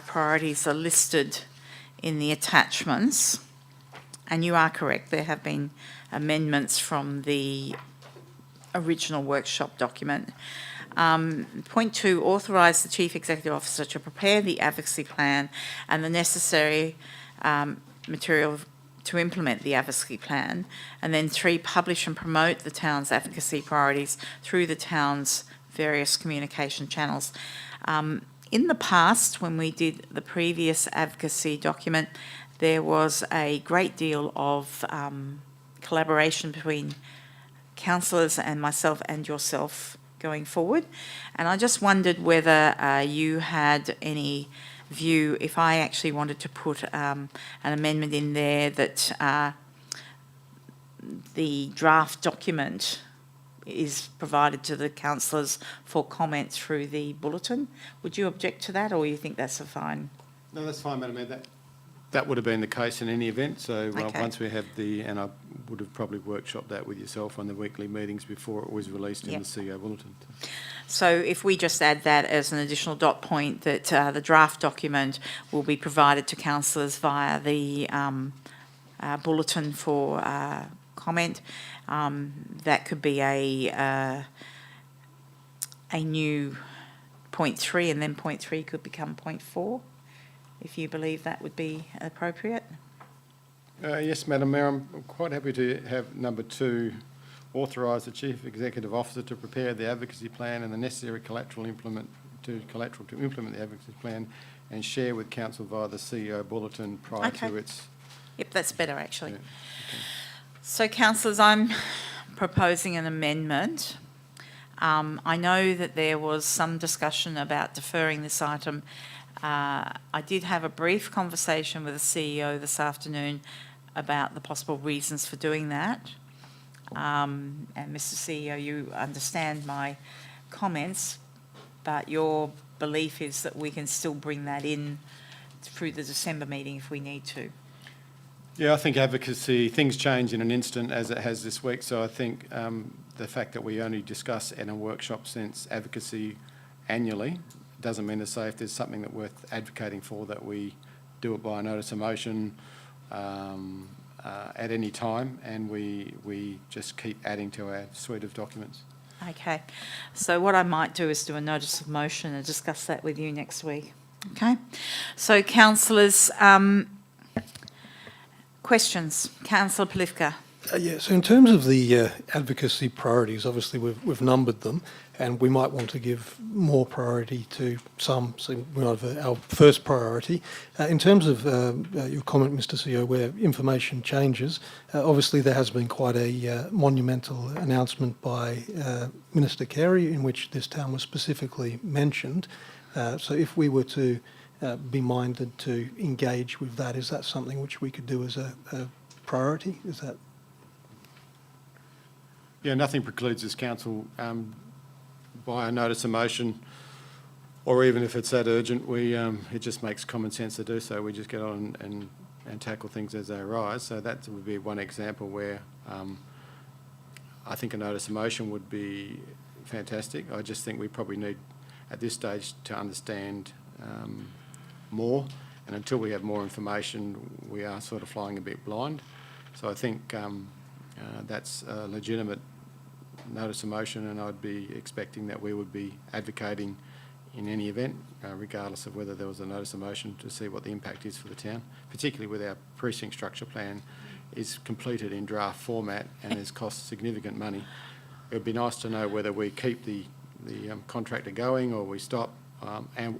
priorities are listed in the attachments, and you are correct, there have been amendments from the original workshop document. Point 2, authorise the Chief Executive Officer to prepare the advocacy plan and the necessary material to implement the advocacy plan. And then 3, publish and promote the town's advocacy priorities through the town's various communication channels. In the past, when we did the previous advocacy document, there was a great deal of collaboration between councillors and myself and yourself going forward. And I just wondered whether you had any view if I actually wanted to put an amendment in there that the draft document is provided to the councillors for comment through the bulletin. Would you object to that, or you think that's a fine? No, that's fine, Madam Mayor. That would have been the case in any event. So Okay. once we have and I would have probably workshopped that with yourself on the weekly meetings before it was released in Yep. the CEO bulletin. So if we just add that as an additional dot point, that the draft document will be provided to councillors via the bulletin for comment, that could be a new point 3, and then point 3 could become point 4, if you believe that would be appropriate. Yes, Madam Mayor, I'm quite happy to have number 2, authorise the Chief Executive Officer to prepare the advocacy plan and the necessary collateral to implement the advocacy plan, and share with council via the CEO bulletin prior Okay. to its... Yep, that's better actually. Yeah, okay. So councillors, I'm proposing an amendment. I know that there was some discussion about deferring this item. I did have a brief conversation with the CEO this afternoon about the possible reasons for doing that. And Mr CEO, you understand my comments, but your belief is that we can still bring that in through the December meeting if we need to. Yeah, I think advocacy, things change in an instant as it has this week. So I think the fact that we only discuss in a workshop sense advocacy annually doesn't mean to say if there's something that worth advocating for that we do it by a notice of motion at any time, and we just keep adding to our suite of documents. Okay, so what I might do is do a notice of motion and discuss that with you next week. Okay. So, councillors, questions? Councillor Polifka. Yeah, so in terms of the advocacy priorities, obviously we've numbered them, and we might want to give more priority to some. So we might have our first priority. In terms of your comment, Mr. CEO, where information changes, obviously there has been quite a monumental announcement by Minister Carey in which this town was specifically mentioned. So if we were to be minded to engage with that, is that something which we could do as a priority? Is that? Yeah, nothing precludes this council by a notice of motion, or even if it's that urgent, it just makes common sense to do so. We just get on and tackle things as they arise. So that would be one example where I think a notice of motion would be fantastic. I just think we probably need, at this stage, to understand more. And until we have more information, we are sort of flying a bit blind. So I think that's a legitimate notice of motion, and I'd be expecting that we would be advocating in any event, regardless of whether there was a notice of motion, to see what the impact is for the town, particularly with our precinct structure plan is completed in draft format and has cost significant money. It would be nice to know whether we keep the contractor going or we stop,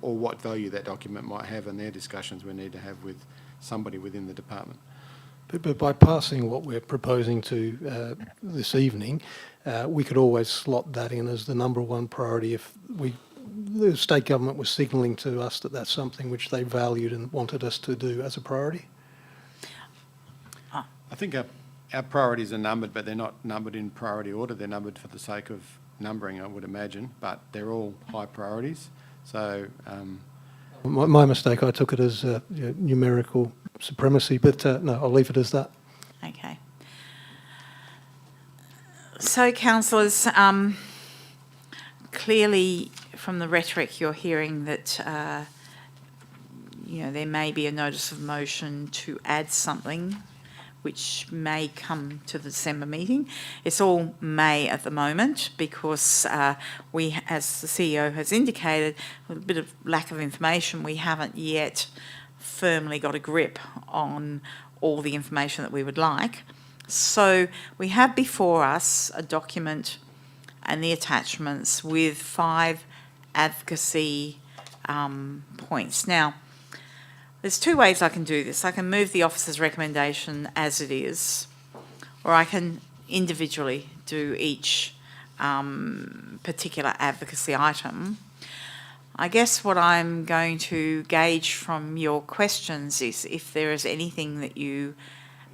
or what value that document might have, and their discussions we need to have with somebody within the department. But by passing what we're proposing to this evening, we could always slot that in as the number one priority if the state government was signalling to us that that's something which they valued and wanted us to do as a priority. I think our priorities are numbered, but they're not numbered in priority order. They're numbered for the sake of numbering, I would imagine, but they're all high priorities. So My mistake, I took it as numerical supremacy, but no, I'll leave it as that. Okay. So, councillors, clearly from the rhetoric you're hearing that there may be a notice of motion to add something which may come to the December meeting. It's all may at the moment because we, as the CEO has indicated, with a bit of lack of information, we haven't yet firmly got a grip on all the information that we would like. So we have before us a document and the attachments with 5 advocacy points. Now, there's 2 ways I can do this. I can move the officer's recommendation as it is, or I can individually do each particular advocacy item. I guess what I'm going to gauge from your questions is if there is anything that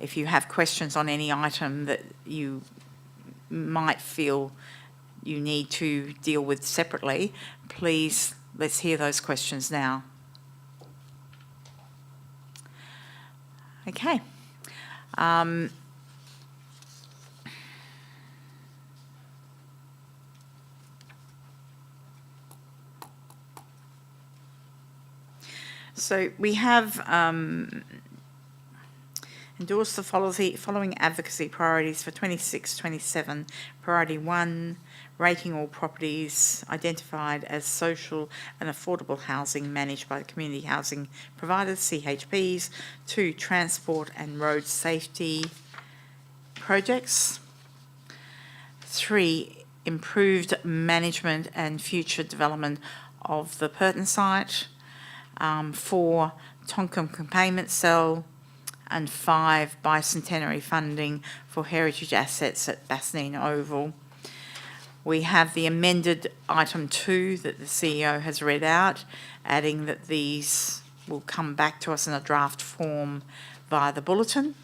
if you have questions on any item that you might feel you need to deal with separately, please, let's hear those questions now. Okay. So we have endorsed the following advocacy priorities for 26-27. Priority 1, rating all properties identified as social and affordable housing managed by the community housing providers, CHPs. 2, transport and road safety projects. 3, improved management and future development of the Purton site. 4, Tonkin containment cell. And 5, bicentenary funding for heritage assets at Bassendean Oval. We have the amended item 2 that the CEO has read out, adding that these will come back to us in a draft form via the bulletin.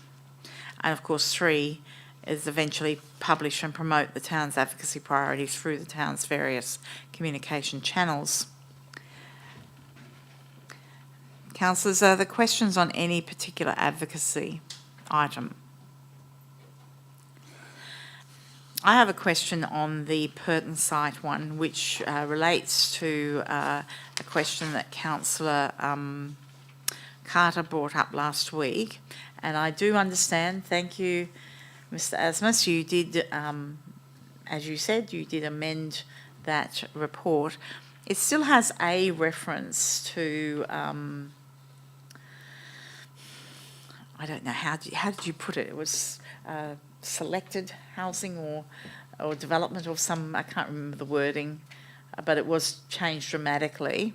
And of course 3 is eventually publish and promote the town's advocacy priorities through the town's various communication channels. Councillors, are there questions on any particular advocacy item? I have a question on the Purton site one, which relates to a question that Councillor Carter brought up last week. And I do understand, thank you, Mr. Asmus, you did, as you said, you did amend that report. It still has a reference to, I don't know, how did you put it? It was selected housing or development or some, I can't remember the wording, but it was changed dramatically.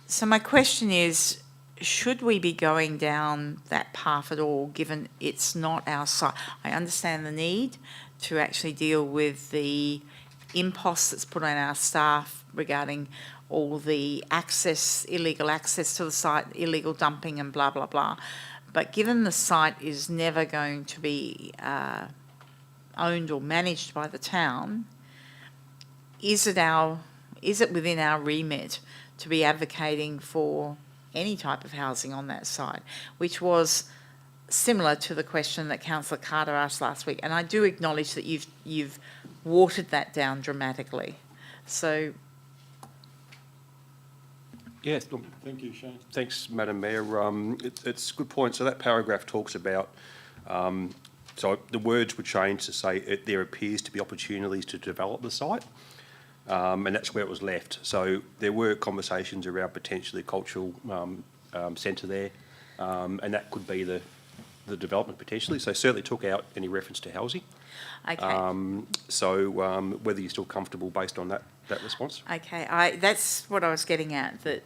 So my question is, should we be going down that path at all, given it's not our site? I understand the need to actually deal with the impost that's put on our staff regarding all the access, illegal access to the site, illegal dumping and blah, blah, blah. But given the site is never going to be owned or managed by the town, is it within our remit to be advocating for any type of housing on that site, which was similar to the question that Councillor Carter asked last week. And I do acknowledge that you've watered that down dramatically. So, Yes, look, Thank you, Shane. thanks, Madam Mayor. It's a good point. So that paragraph talks about, so the words were changed to say there appears to be opportunities to develop the site, and that's where it was left. So there were conversations around potentially a cultural centre there, and that could be the development potentially. So certainly took out any reference to housing. okay. So whether you're still comfortable based on that response? Okay, that's what I was getting at, that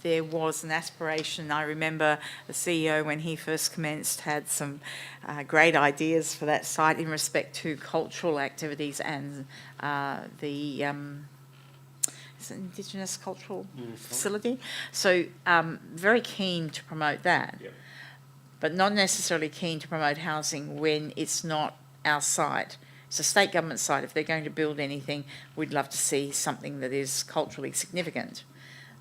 there was an aspiration. I remember the CEO, when he first commenced, had some great ideas for that site in respect to cultural activities and the is it Indigenous Cultural Facility. So very keen to promote that, Yep. but not necessarily keen to promote housing when it's not our site. It's a state government site. If they're going to build anything, we'd love to see something that is culturally significant.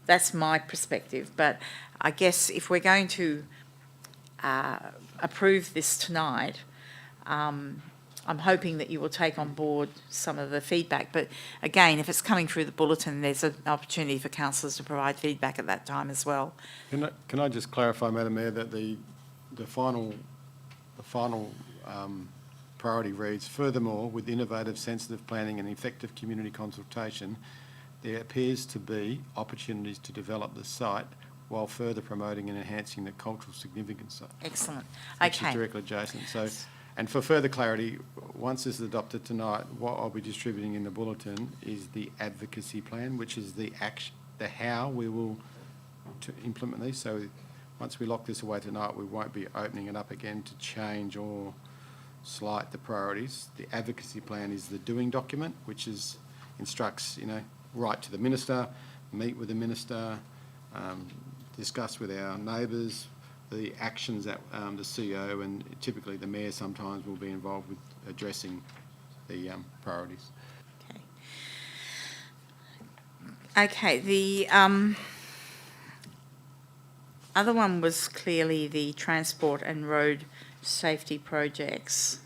That's my perspective. But I guess if we're going to approve this tonight, I'm hoping that you will take on board some of the feedback. But again, if it's coming through the bulletin, there's an opportunity for councillors to provide feedback at that time as well. Can I just clarify, Madam Mayor, that the final priority reads, furthermore, with innovative, sensitive planning and effective community consultation, there appears to be opportunities to develop the site while further promoting and enhancing the cultural significance of Excellent. which is Okay. directly adjacent. So, and for further clarity, once this is adopted tonight, what I'll be distributing in the bulletin is the advocacy plan, which is the how we will to implement these. So once we lock this away tonight, we won't be opening it up again to change or slight the priorities. The advocacy plan is the doing document, which instructs, write to the minister, meet with the minister, discuss with our neighbours the actions that the CEO and typically the mayor sometimes will be involved with addressing the priorities. Okay, the other one was clearly the transport and road safety projects.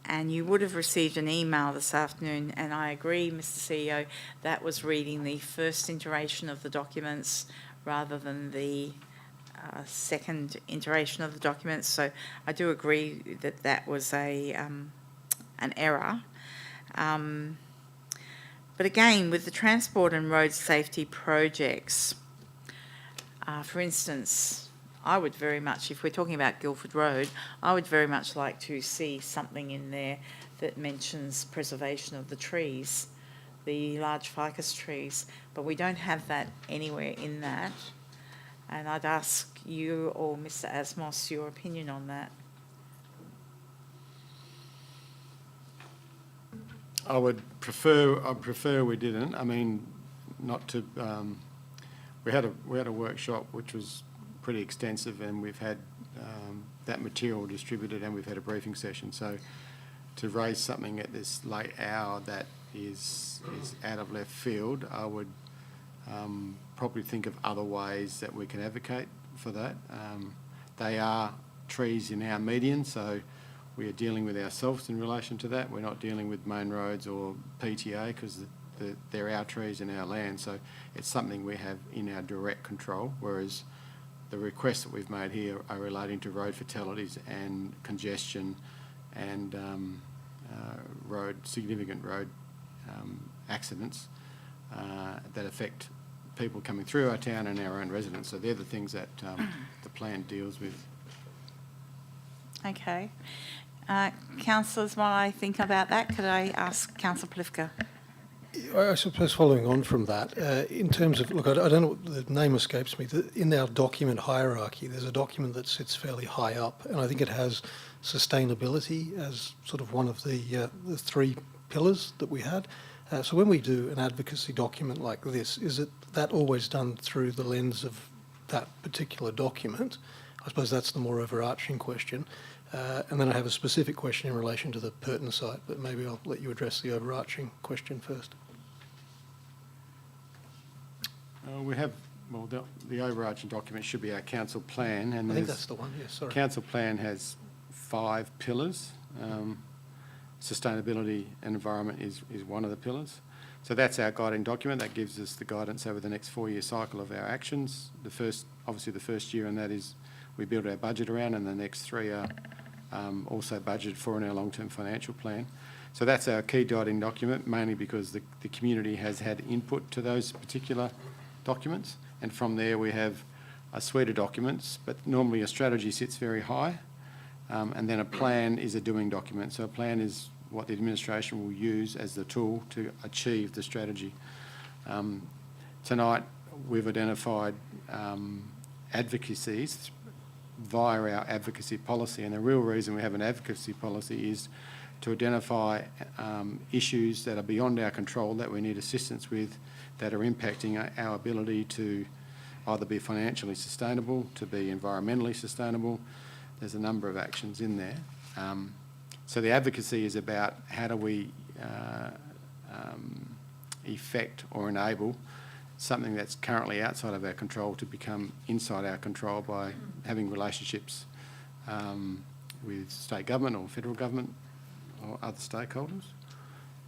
And you would have received an email this afternoon, and I agree, Mr. CEO, that was reading the first iteration of the documents rather than the second iteration of the documents. So I do agree that that was an error. But again, with the transport and road safety projects, for instance, I would very much, if we're talking about Guildford Road, I would very much like to see something in there that mentions preservation of the trees, the large ficus trees, but we don't have that anywhere in that. And I'd ask you or Mr. Asmos your opinion on that. I'd prefer we didn't. I mean, not to. We had a workshop which was pretty extensive, and we've had that material distributed, and we've had a briefing session. So, to raise something at this late hour that is out of left field, I would probably think of other ways that we can advocate for that. They are trees in our median, so we are dealing with ourselves in relation to that. We're not dealing with main roads or PTA because they're our trees in our land. So it's something we have in our direct control, whereas the requests that we've made here are relating to road fatalities and congestion and significant road accidents. that affect people coming through our town and our own residents. So they're the things that the plan deals with. Okay. Councillors, while I think about that, could I ask Councillor Plivka? I suppose following on from that, in terms of, look, I don't know, the name escapes me. In our document hierarchy, there's a document that sits fairly high up, and I think it has sustainability as sort of one of the three pillars that we had. So when we do an advocacy document like this, is it that always done through the lens of that particular document? I suppose that's the more overarching question. And then I have a specific question in relation to the Purton site, but maybe I'll let you address the overarching question first. We have, well, the overarching document should be our council plan, and I think that's the one, yes, sorry. Council plan has 5 pillars. Sustainability and environment is one of the pillars. So that's our guiding document. That gives us the guidance over the next 4-year cycle of our actions. Obviously the first year, and that is we build our budget around, and the next 3 are also budgeted for in our long-term financial plan. So that's our key guiding document, mainly because the community has had input to those particular documents, and from there we have a suite of documents, but normally a strategy sits very high, and then a plan is a doing document. So a plan is what the administration will use as the tool to achieve the strategy. Tonight we've identified advocacies via our advocacy policy, and the real reason we have an advocacy policy is to identify issues that are beyond our control that we need assistance with, that are impacting our ability to either be financially sustainable, to be environmentally sustainable. There's a number of actions in there. So the advocacy is about how do we effect or enable something that's currently outside of our control to become inside our control by having relationships with state government or federal government or other stakeholders.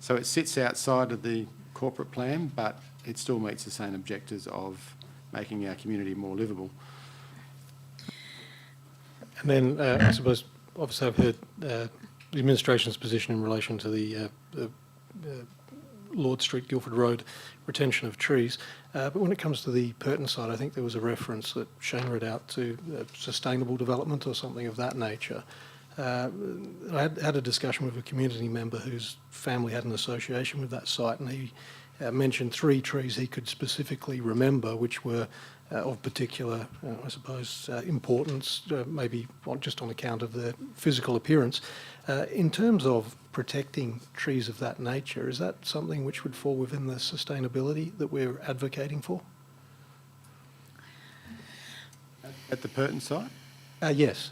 So it sits outside of the corporate plan, but it still meets the same objectives of making our community more livable. And then I suppose, obviously I've heard the administration's position in relation to the Lord Street, Guildford Road retention of trees. But when it comes to the Purton side, I think there was a reference that Shane read out to sustainable development or something of that nature. I had a discussion with a community member whose family had an association with that site, and he mentioned 3 trees he could specifically remember which were of particular, I suppose, importance, maybe just on account of their physical appearance. In terms of protecting trees of that nature, is that something which would fall within the sustainability that we're advocating for? At the Purton site? Yes.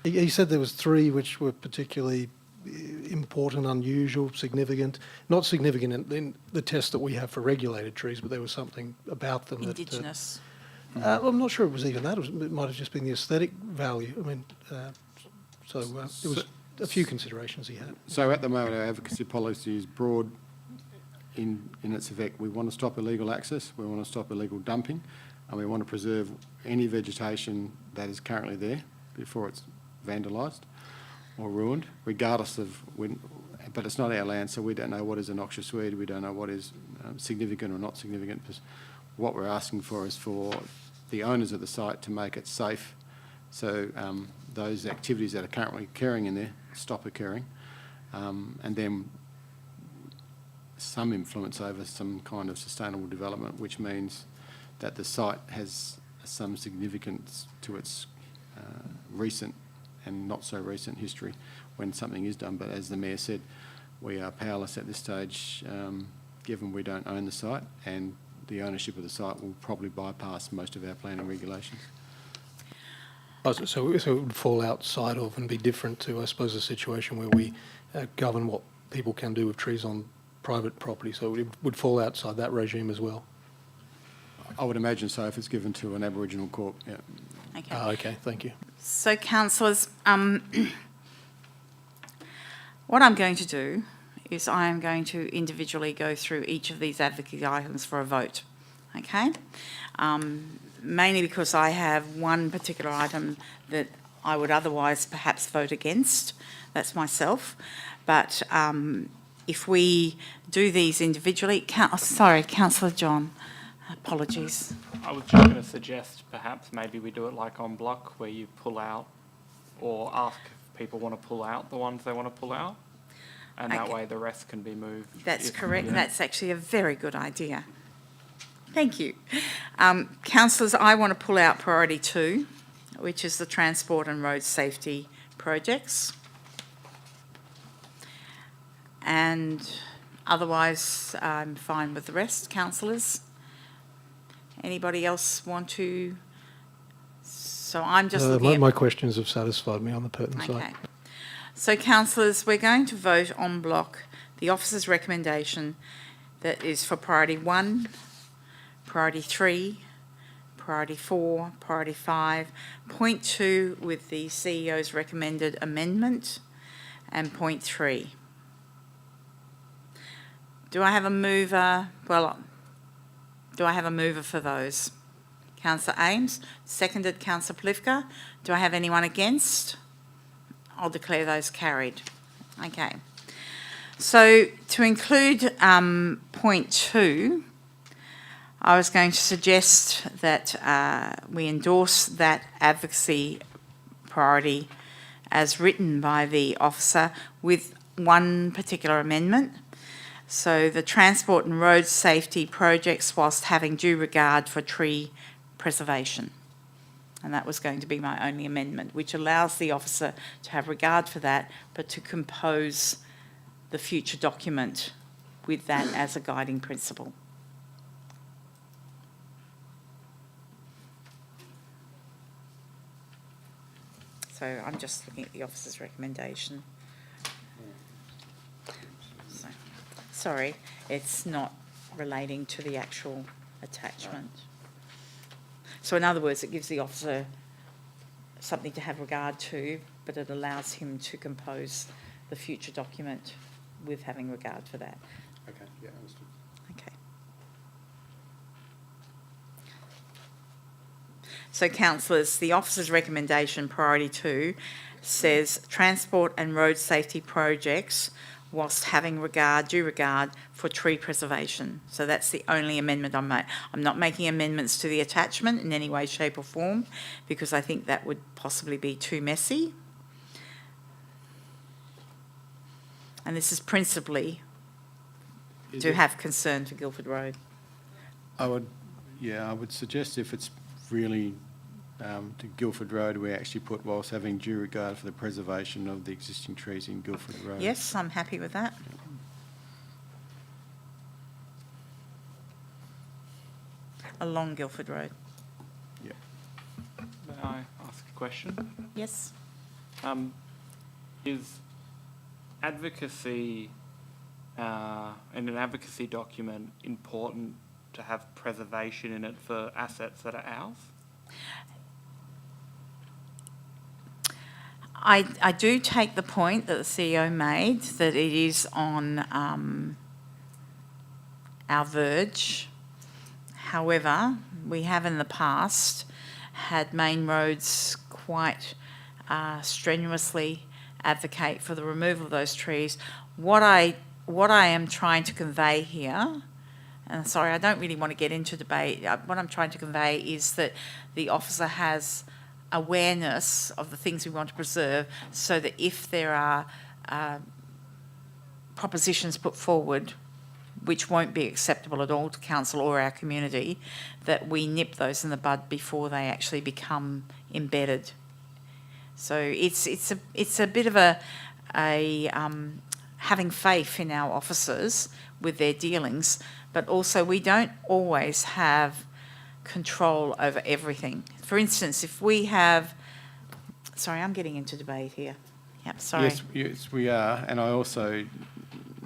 He said there was 3 which were particularly important, unusual, significant. Not significant in the test that we have for regulated trees, but there was something about them Indigenous. that... I'm not sure it was even that. It might have just been the aesthetic value. I mean, there was a few considerations he had. So at the moment our advocacy policy is broad in its effect. We want to stop illegal access, we want to stop illegal dumping, and we want to preserve any vegetation that is currently there before it's vandalised or ruined, regardless of when. But it's not our land, so we don't know what is a noxious weed, we don't know what is significant or not significant. What we're asking for is for the owners of the site to make it safe, so those activities that are currently occurring in there stop occurring, and then some influence over some kind of sustainable development, which means that the site has some significance to its recent and not so recent history when something is done. But as the Mayor said, we are powerless at this stage, given we don't own the site, and the ownership of the site will probably bypass most of our planning regulations. Oh, so it would fall outside of and be different to, I suppose, a situation where we govern what people can do with trees on private property, so it would fall outside that regime as well? I would imagine so if it's given to an Aboriginal corp, yeah. Okay. Okay, thank you. So, councillors, what I'm going to do is I am going to individually go through each of these advocacy items for a vote, okay? Mainly because I have one particular item that I would otherwise perhaps vote against. That's myself. But if we do these individually, Councillor John, apologies. I was just going to suggest perhaps maybe we do it like en bloc, where you pull out or ask if people want to pull out the ones they want to pull out, and that Okay. way the rest can be moved. That's if- correct. yeah. That's actually a very good idea. Thank you. Councillors, I want to pull out priority 2, which is the transport and road safety projects. And otherwise, I'm fine with the rest, councillors. Anybody else want to? So I'm just looking at... My questions have satisfied me on the pertinent Okay. side. So councillors, we're going to vote en bloc the officer's recommendation that is for priority 1, priority 3, priority 4, priority 5, point 2 with the CEO's recommended amendment, and point 3. Do I have a mover? Well, do I have a mover for those? Councillor Ames, seconded Councillor Plivka. Do I have anyone against? I'll declare those carried. Okay. So to include point 2, I was going to suggest that we endorse that advocacy priority as written by the officer with one particular amendment. So the transport and road safety projects whilst having due regard for tree preservation. And that was going to be my only amendment, which allows the officer to have regard for that, but to compose the future document with that as a guiding principle. So I'm just looking at the officer's recommendation. So, sorry, it's not relating to the actual attachment. So in other words, it gives the officer something to have regard to, but it allows him to compose the future document with having regard for that. Okay, yeah, understood. Okay. So councillors, the officer's recommendation, priority 2, says transport and road safety projects whilst having due regard for tree preservation. So that's the only amendment I'm making. I'm not making amendments to the attachment in any way, shape or form, because I think that would possibly be too messy. And this is principally Is to it- have concern for Guildford Road. I would suggest if it's really to Guildford Road, we actually put whilst having due regard for the preservation of the existing trees in Guildford Road. Yes, I'm happy with that. Along Guildford Road. Yeah. May I ask a question? Yes. Is advocacy, in an advocacy document, important to have preservation in it for assets that are ours? I do take the point that the CEO made, that it is on our verge. However, we have in the past had main roads quite strenuously advocate for the removal of those trees. What I am trying to convey here, and sorry, I don't really want to get into debate, what I'm trying to convey is that the officer has awareness of the things we want to preserve, so that if there are propositions put forward which won't be acceptable at all to council or our community, that we nip those in the bud before they actually become embedded. So it's a bit of a having faith in our officers with their dealings, but also we don't always have control over everything. For instance, if we have... Sorry, I'm getting into debate here. Yep, sorry. Yes, we are, and I also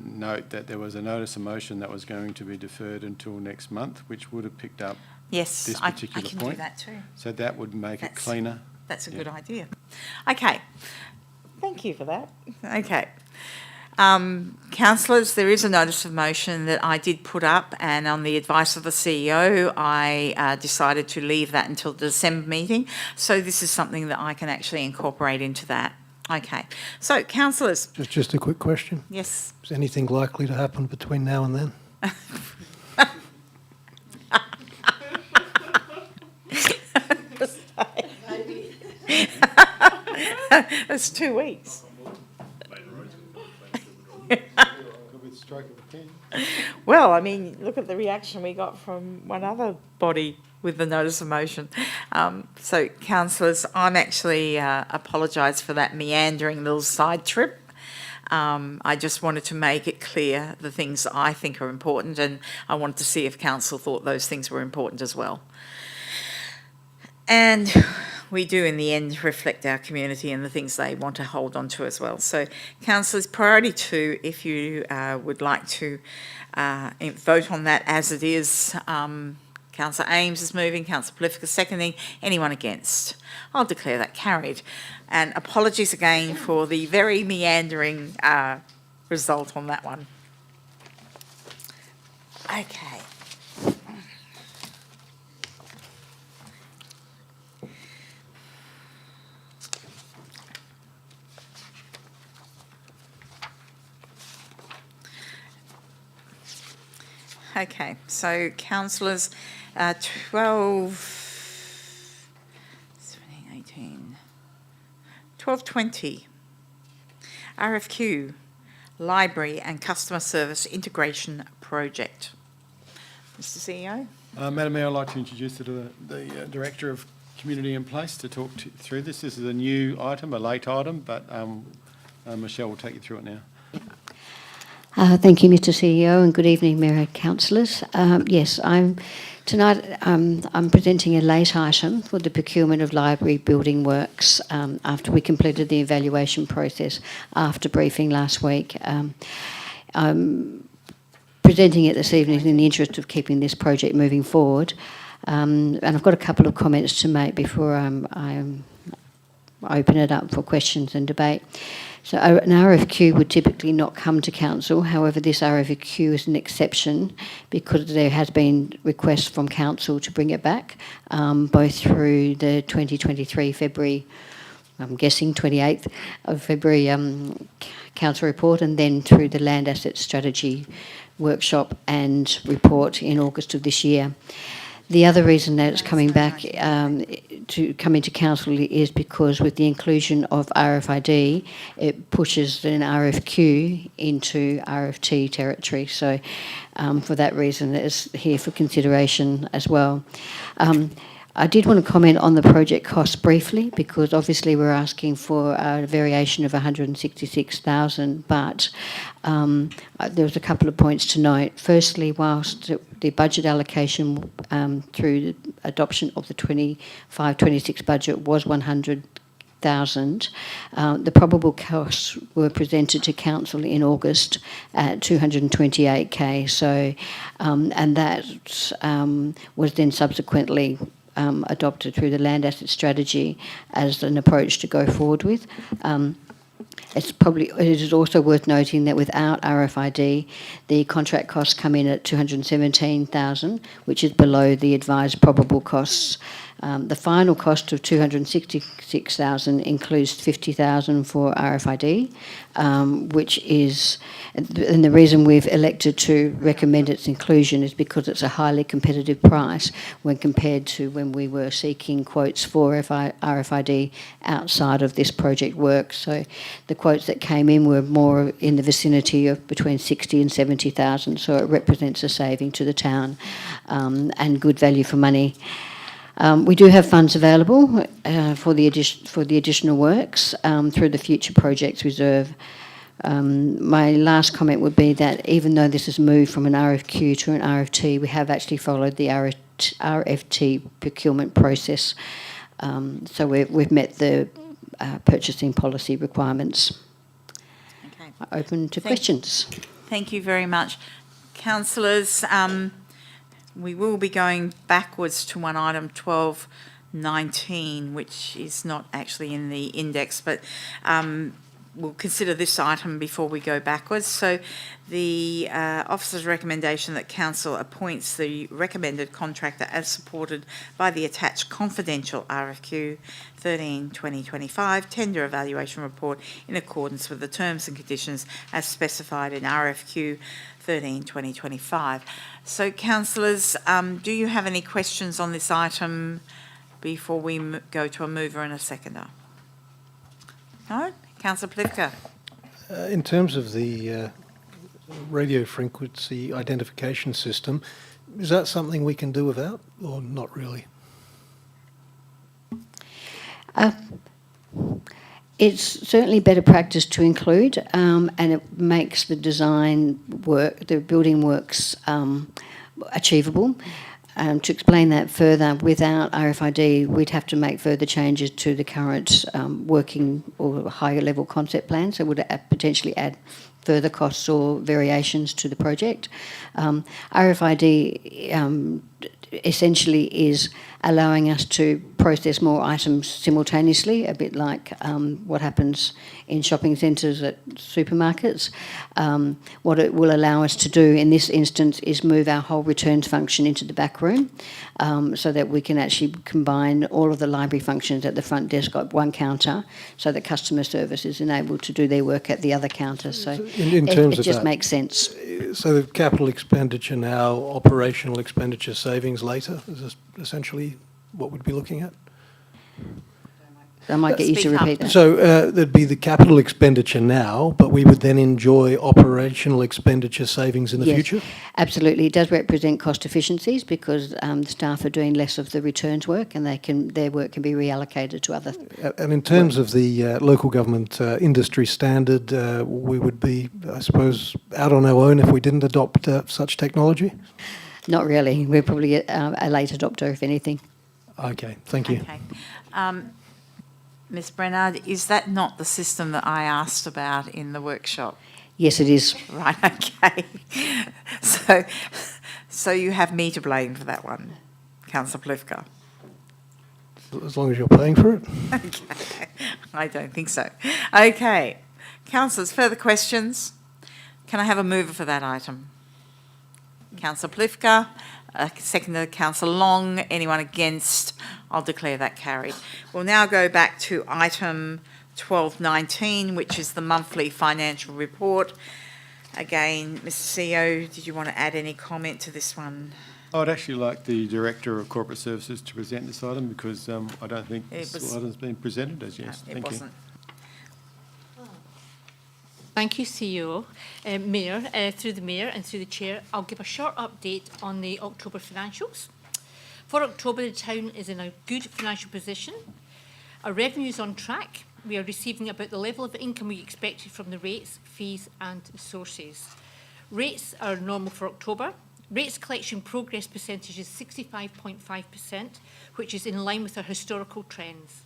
note that there was a notice of motion that was going to be deferred until next month, which would have picked up Yes, this I particular can do point. that too. So that would make it That's- cleaner. That's a Yeah. good idea. Okay, thank you for that. Okay. Councillors, there is a notice of motion that I did put up, and on the advice of the CEO, I decided to leave that until the December meeting. So this is something that I can actually incorporate into that. Okay. So, councillors, Just a quick question. yes. Is anything likely to happen between now and then? It's 2 weeks. With stroke of a pen. Well, I mean, look at the reaction we got from one other body with the notice of motion. So, councillors, I'm actually apologise for that meandering little side trip. I just wanted to make it clear the things that I think are important, and I wanted to see if council thought those things were important as well. And we do, in the end, reflect our community and the things they want to hold on to as well. So, councillors, priority 2, if you would like to vote on that as it is. Councillor Ames is moving, Councillor Prolifica seconding. Anyone against? I'll declare that carried. And apologies again for the very meandering result on that one. Okay. Okay, so councillors, 12, 17, 18, 12:20, RFQ, Library and Customer Service Integration Project. Mr CEO? Madam Mayor, I'd like to introduce the Director of Community and Place to talk through this. This is a new item, a late item, but Michelle will take you through it now. Thank you, Mr. CEO, and good evening, Mayor and councillors. Yes, tonight I'm presenting a late item for the procurement of library building works after we completed the evaluation process after briefing last week. I'm presenting it this evening in the interest of keeping this project moving forward, and I've got a couple of comments to make before I open it up for questions and debate. So an RFQ would typically not come to council. However, this RFQ is an exception because there has been requests from council to bring it back, both through the 2023 February, I'm guessing 28th of February council report, and then through the Land Asset Strategy workshop and report in August of this year. The other reason that it's coming back to come into council is because with the inclusion of RFID, it pushes an RFQ into RFT territory. So for that reason, it's here for consideration as well. I did want to comment on the project costs briefly because obviously we're asking for a variation of 166,000, but there was a couple of points to note. Firstly, whilst the budget allocation through the adoption of the 25-26 budget was 100,000, the probable costs were presented to council in August at 228k. So, and that was then subsequently adopted through the Land Asset Strategy as an approach to go forward with. It is also worth noting that without RFID, the contract costs come in at 217,000, which is below the advised probable costs. The final cost of 266,000 includes 50,000 for RFID, which is, and the reason we've elected to recommend its inclusion is because it's a highly competitive price when compared to when we were seeking quotes for RFID outside of this project work. So the quotes that came in were more in the vicinity of between 60 and 70,000. So it represents a saving to the town and good value for money. We do have funds available for the additional works through the Future Projects Reserve. My last comment would be that even though this has moved from an RFQ to an RFT, we have actually followed the RFT procurement process. So we've met the purchasing policy requirements. Okay. Open to questions. Thank you very much. Councillors, we will be going backwards to one item 1219, which is not actually in the index, but we'll consider this item before we go backwards. So the officer's recommendation that council appoints the recommended contractor as supported by the attached confidential RFQ 13/2025 tender evaluation report in accordance with the terms and conditions as specified in RFQ 13/2025. So councillors, do you have any questions on this item before we go to a mover and a seconder? No? Councillor Plivka. In terms of the radio frequency identification system, is that something we can do without, or not really? It's certainly better practice to include, and it makes the design work, the building works achievable. To explain that further, without RFID, we'd have to make further changes to the current working or higher level concept plan, so it would potentially add further costs or variations to the project. RFID essentially is allowing us to process more items simultaneously, a bit like what happens in shopping centres at supermarkets. What it will allow us to do in this instance is move our whole returns function into the back room, so that we can actually combine all of the library functions at the front desk at one counter, so that customer service is enabled to do their work at the other counter. So in terms it of just that, makes sense. So the capital expenditure now, operational expenditure savings later, is this essentially what we'd be looking at? I might get you to Speak up. repeat that. So there'd be the capital expenditure now, but we would then enjoy operational expenditure savings in the Yes, future? absolutely. It does represent cost efficiencies because the staff are doing less of the returns work, and their work can be reallocated to other. And in terms of the local government industry standard, we would be, I suppose, out on our own if we didn't adopt such technology? Not really. We're probably a late adopter, if anything. Okay, thank you. Okay. Ms Brennard, is that not the system that I asked about in the workshop? Yes, it is. Right, okay. So you have me to blame for that one, Councillor Plivka. As long as you're paying for it. Okay, I don't think so. Okay, councillors, further questions? Can I have a mover for that item? Councillor Plivka, seconded Councillor Long. Anyone against? I'll declare that carried. We'll now go back to item 1219, which is the monthly financial report. Again, Mr CEO, did you want to add any comment to this one? I'd actually like the Director of Corporate Services to present this item because I don't think this item's been presented as yet. No, Thank it you. wasn't. Thank you, CEO. Mayor, through the Mayor and through the Chair, I'll give a short update on the October financials. For October, the town is in a good financial position. Our revenue is on track. We are receiving about the level of income we expected from the rates, fees and sources. Rates are normal for October. Rates collection progress percentage is 65.5%, which is in line with our historical trends.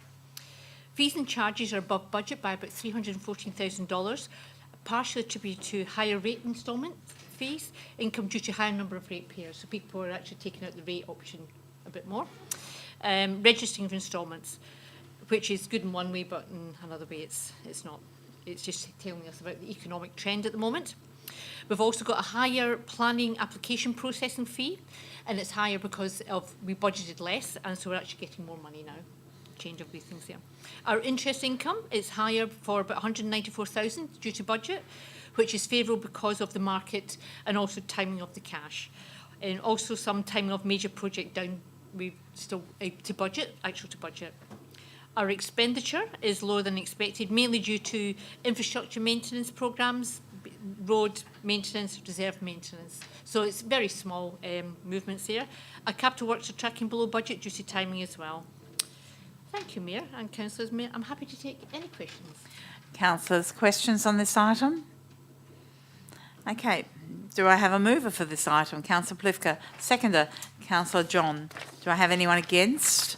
Fees and charges are above budget by about $314,000, partially attributed to higher rate instalment fees, income due to higher number of ratepayers. So people are actually taking out the rate option a bit more. Registering of instalments, which is good in one way, but in another way it's not. It's just telling us about the economic trend at the moment. We've also got a higher planning application processing fee, and it's higher because we budgeted less, and so we're actually getting more money now. Change of these things there. Our interest income is higher for about 194,000 due to budget, which is favourable because of the market and also timing of the cash. And also some timing of major project down, we still to budget. Our expenditure is lower than expected, mainly due to infrastructure maintenance programmes, road maintenance, reserve maintenance. So it's very small movements there. Our capital works are tracking below budget due to timing as well. Thank you, Mayor and Councillors. I'm happy to take any questions. Councillors, questions on this item? Okay, do I have a mover for this item? Councillor Plivka. Seconder, Councillor John. Do I have anyone against?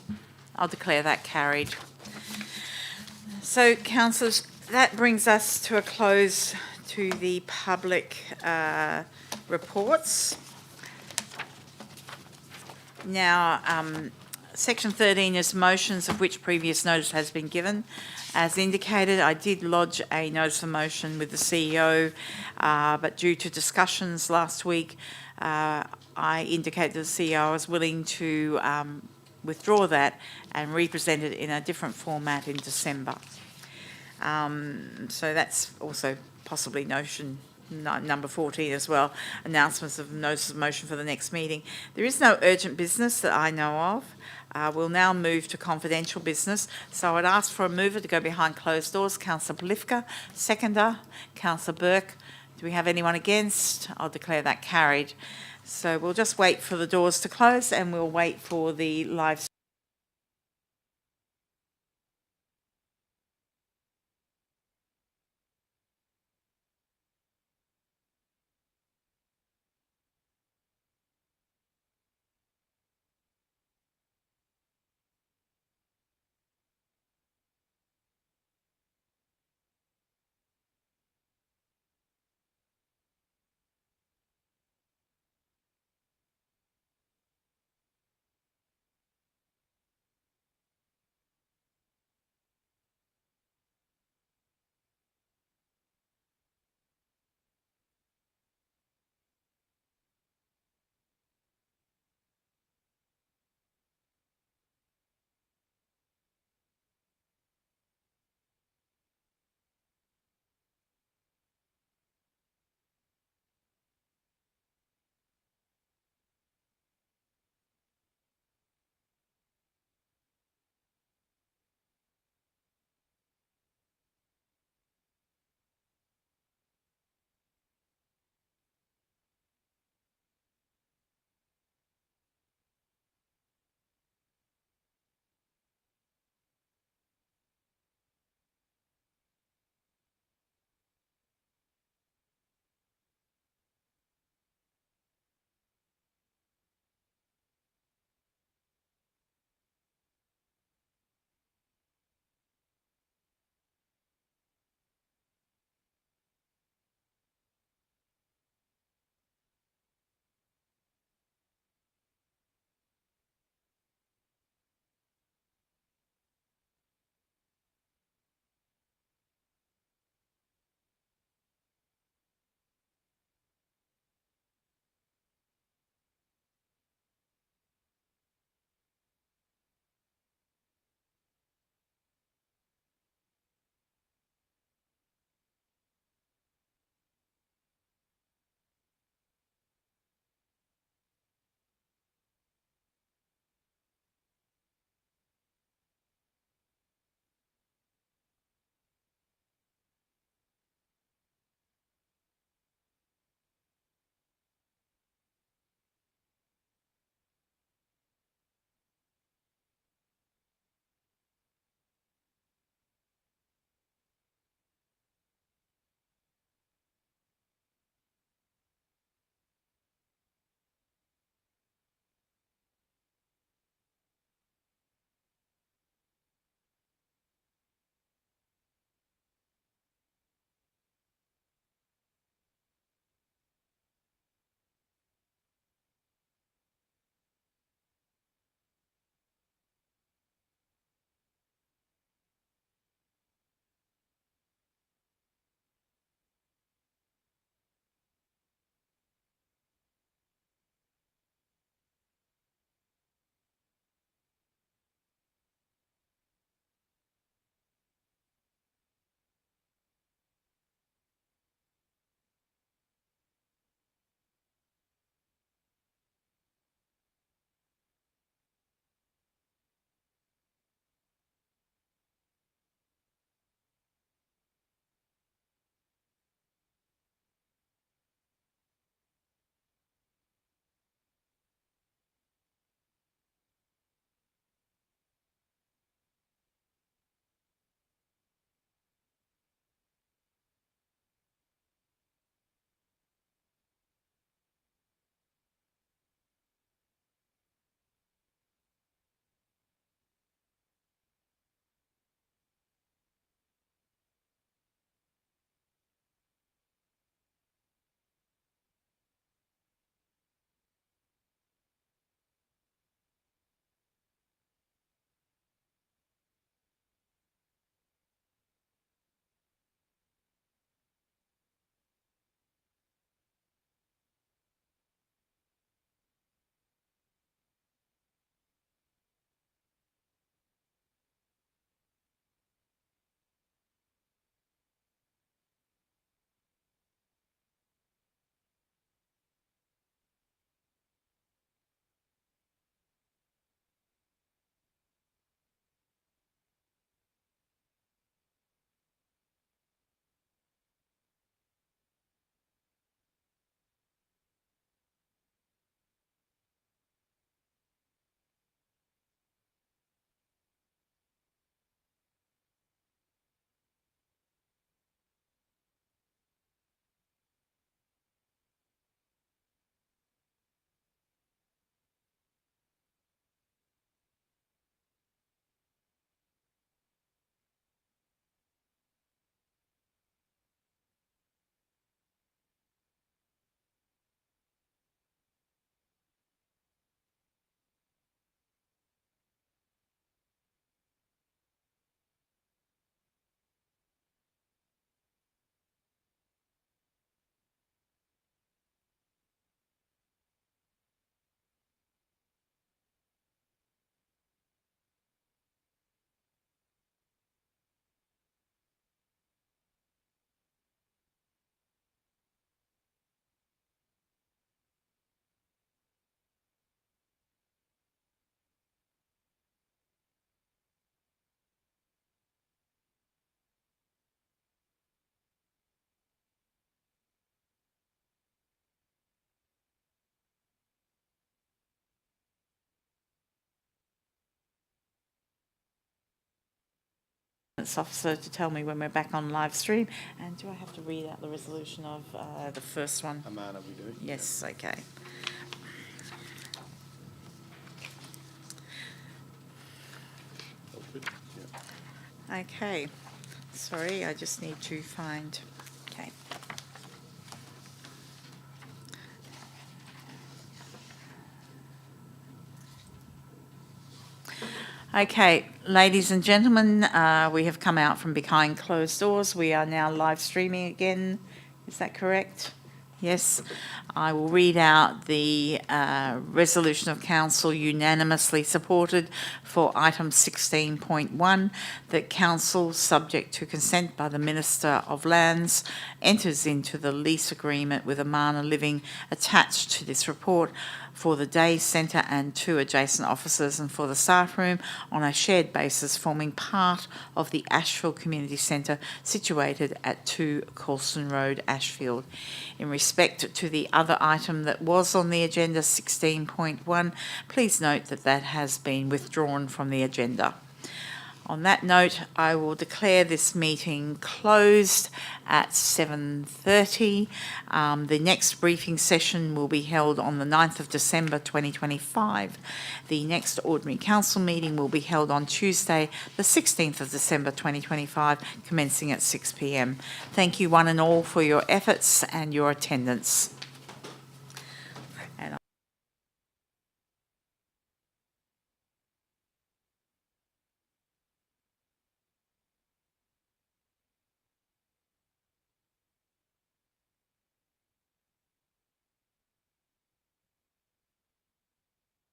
I'll declare that carried. So, councillors, that brings us to a close to the public reports. Now, Section 13 is motions of which previous notice has been given. As indicated, I did lodge a notice of motion with the CEO, but due to discussions last week, I indicated to the CEO I was willing to withdraw that and represent it in a different format in December. So that's also possibly number 14 as well, announcements of notice of motion for the next meeting. There is no urgent business that I know of. We'll now move to confidential business. So I'd ask for a mover to go behind closed doors. Councillor Polifka, seconder. Councillor Burke. Do we have anyone against? I'll declare that carried. So we'll just wait for the doors to close and we'll wait for the live Officer to tell me when we're back on live stream. And do I have to read out the resolution of the first one? Amana, we do. Yes, okay. Okay, sorry, I just need to find, okay. Okay, ladies and gentlemen, we have come out from behind closed doors. We are now live streaming again. Is that correct? Yes. I will read out the resolution of council unanimously supported for item 16.1, that council, subject to consent by the Minister of Lands, enters into the lease agreement with Amana Living attached to this report for the day centre and 2 adjacent offices and for the staff room on a shared basis forming part of the Ashfield Community Centre situated at 2 Colston Road, Ashfield. In respect to the other item that was on the agenda, 16.1, please note that that has been withdrawn from the agenda. On that note, I will declare this meeting closed at 7:30. The next briefing session will be held on the 9th of December 2025. The next ordinary council meeting will be held on Tuesday, the 16th of December 2025, commencing at 6 p.m. Thank you one and all for your efforts and your attendance.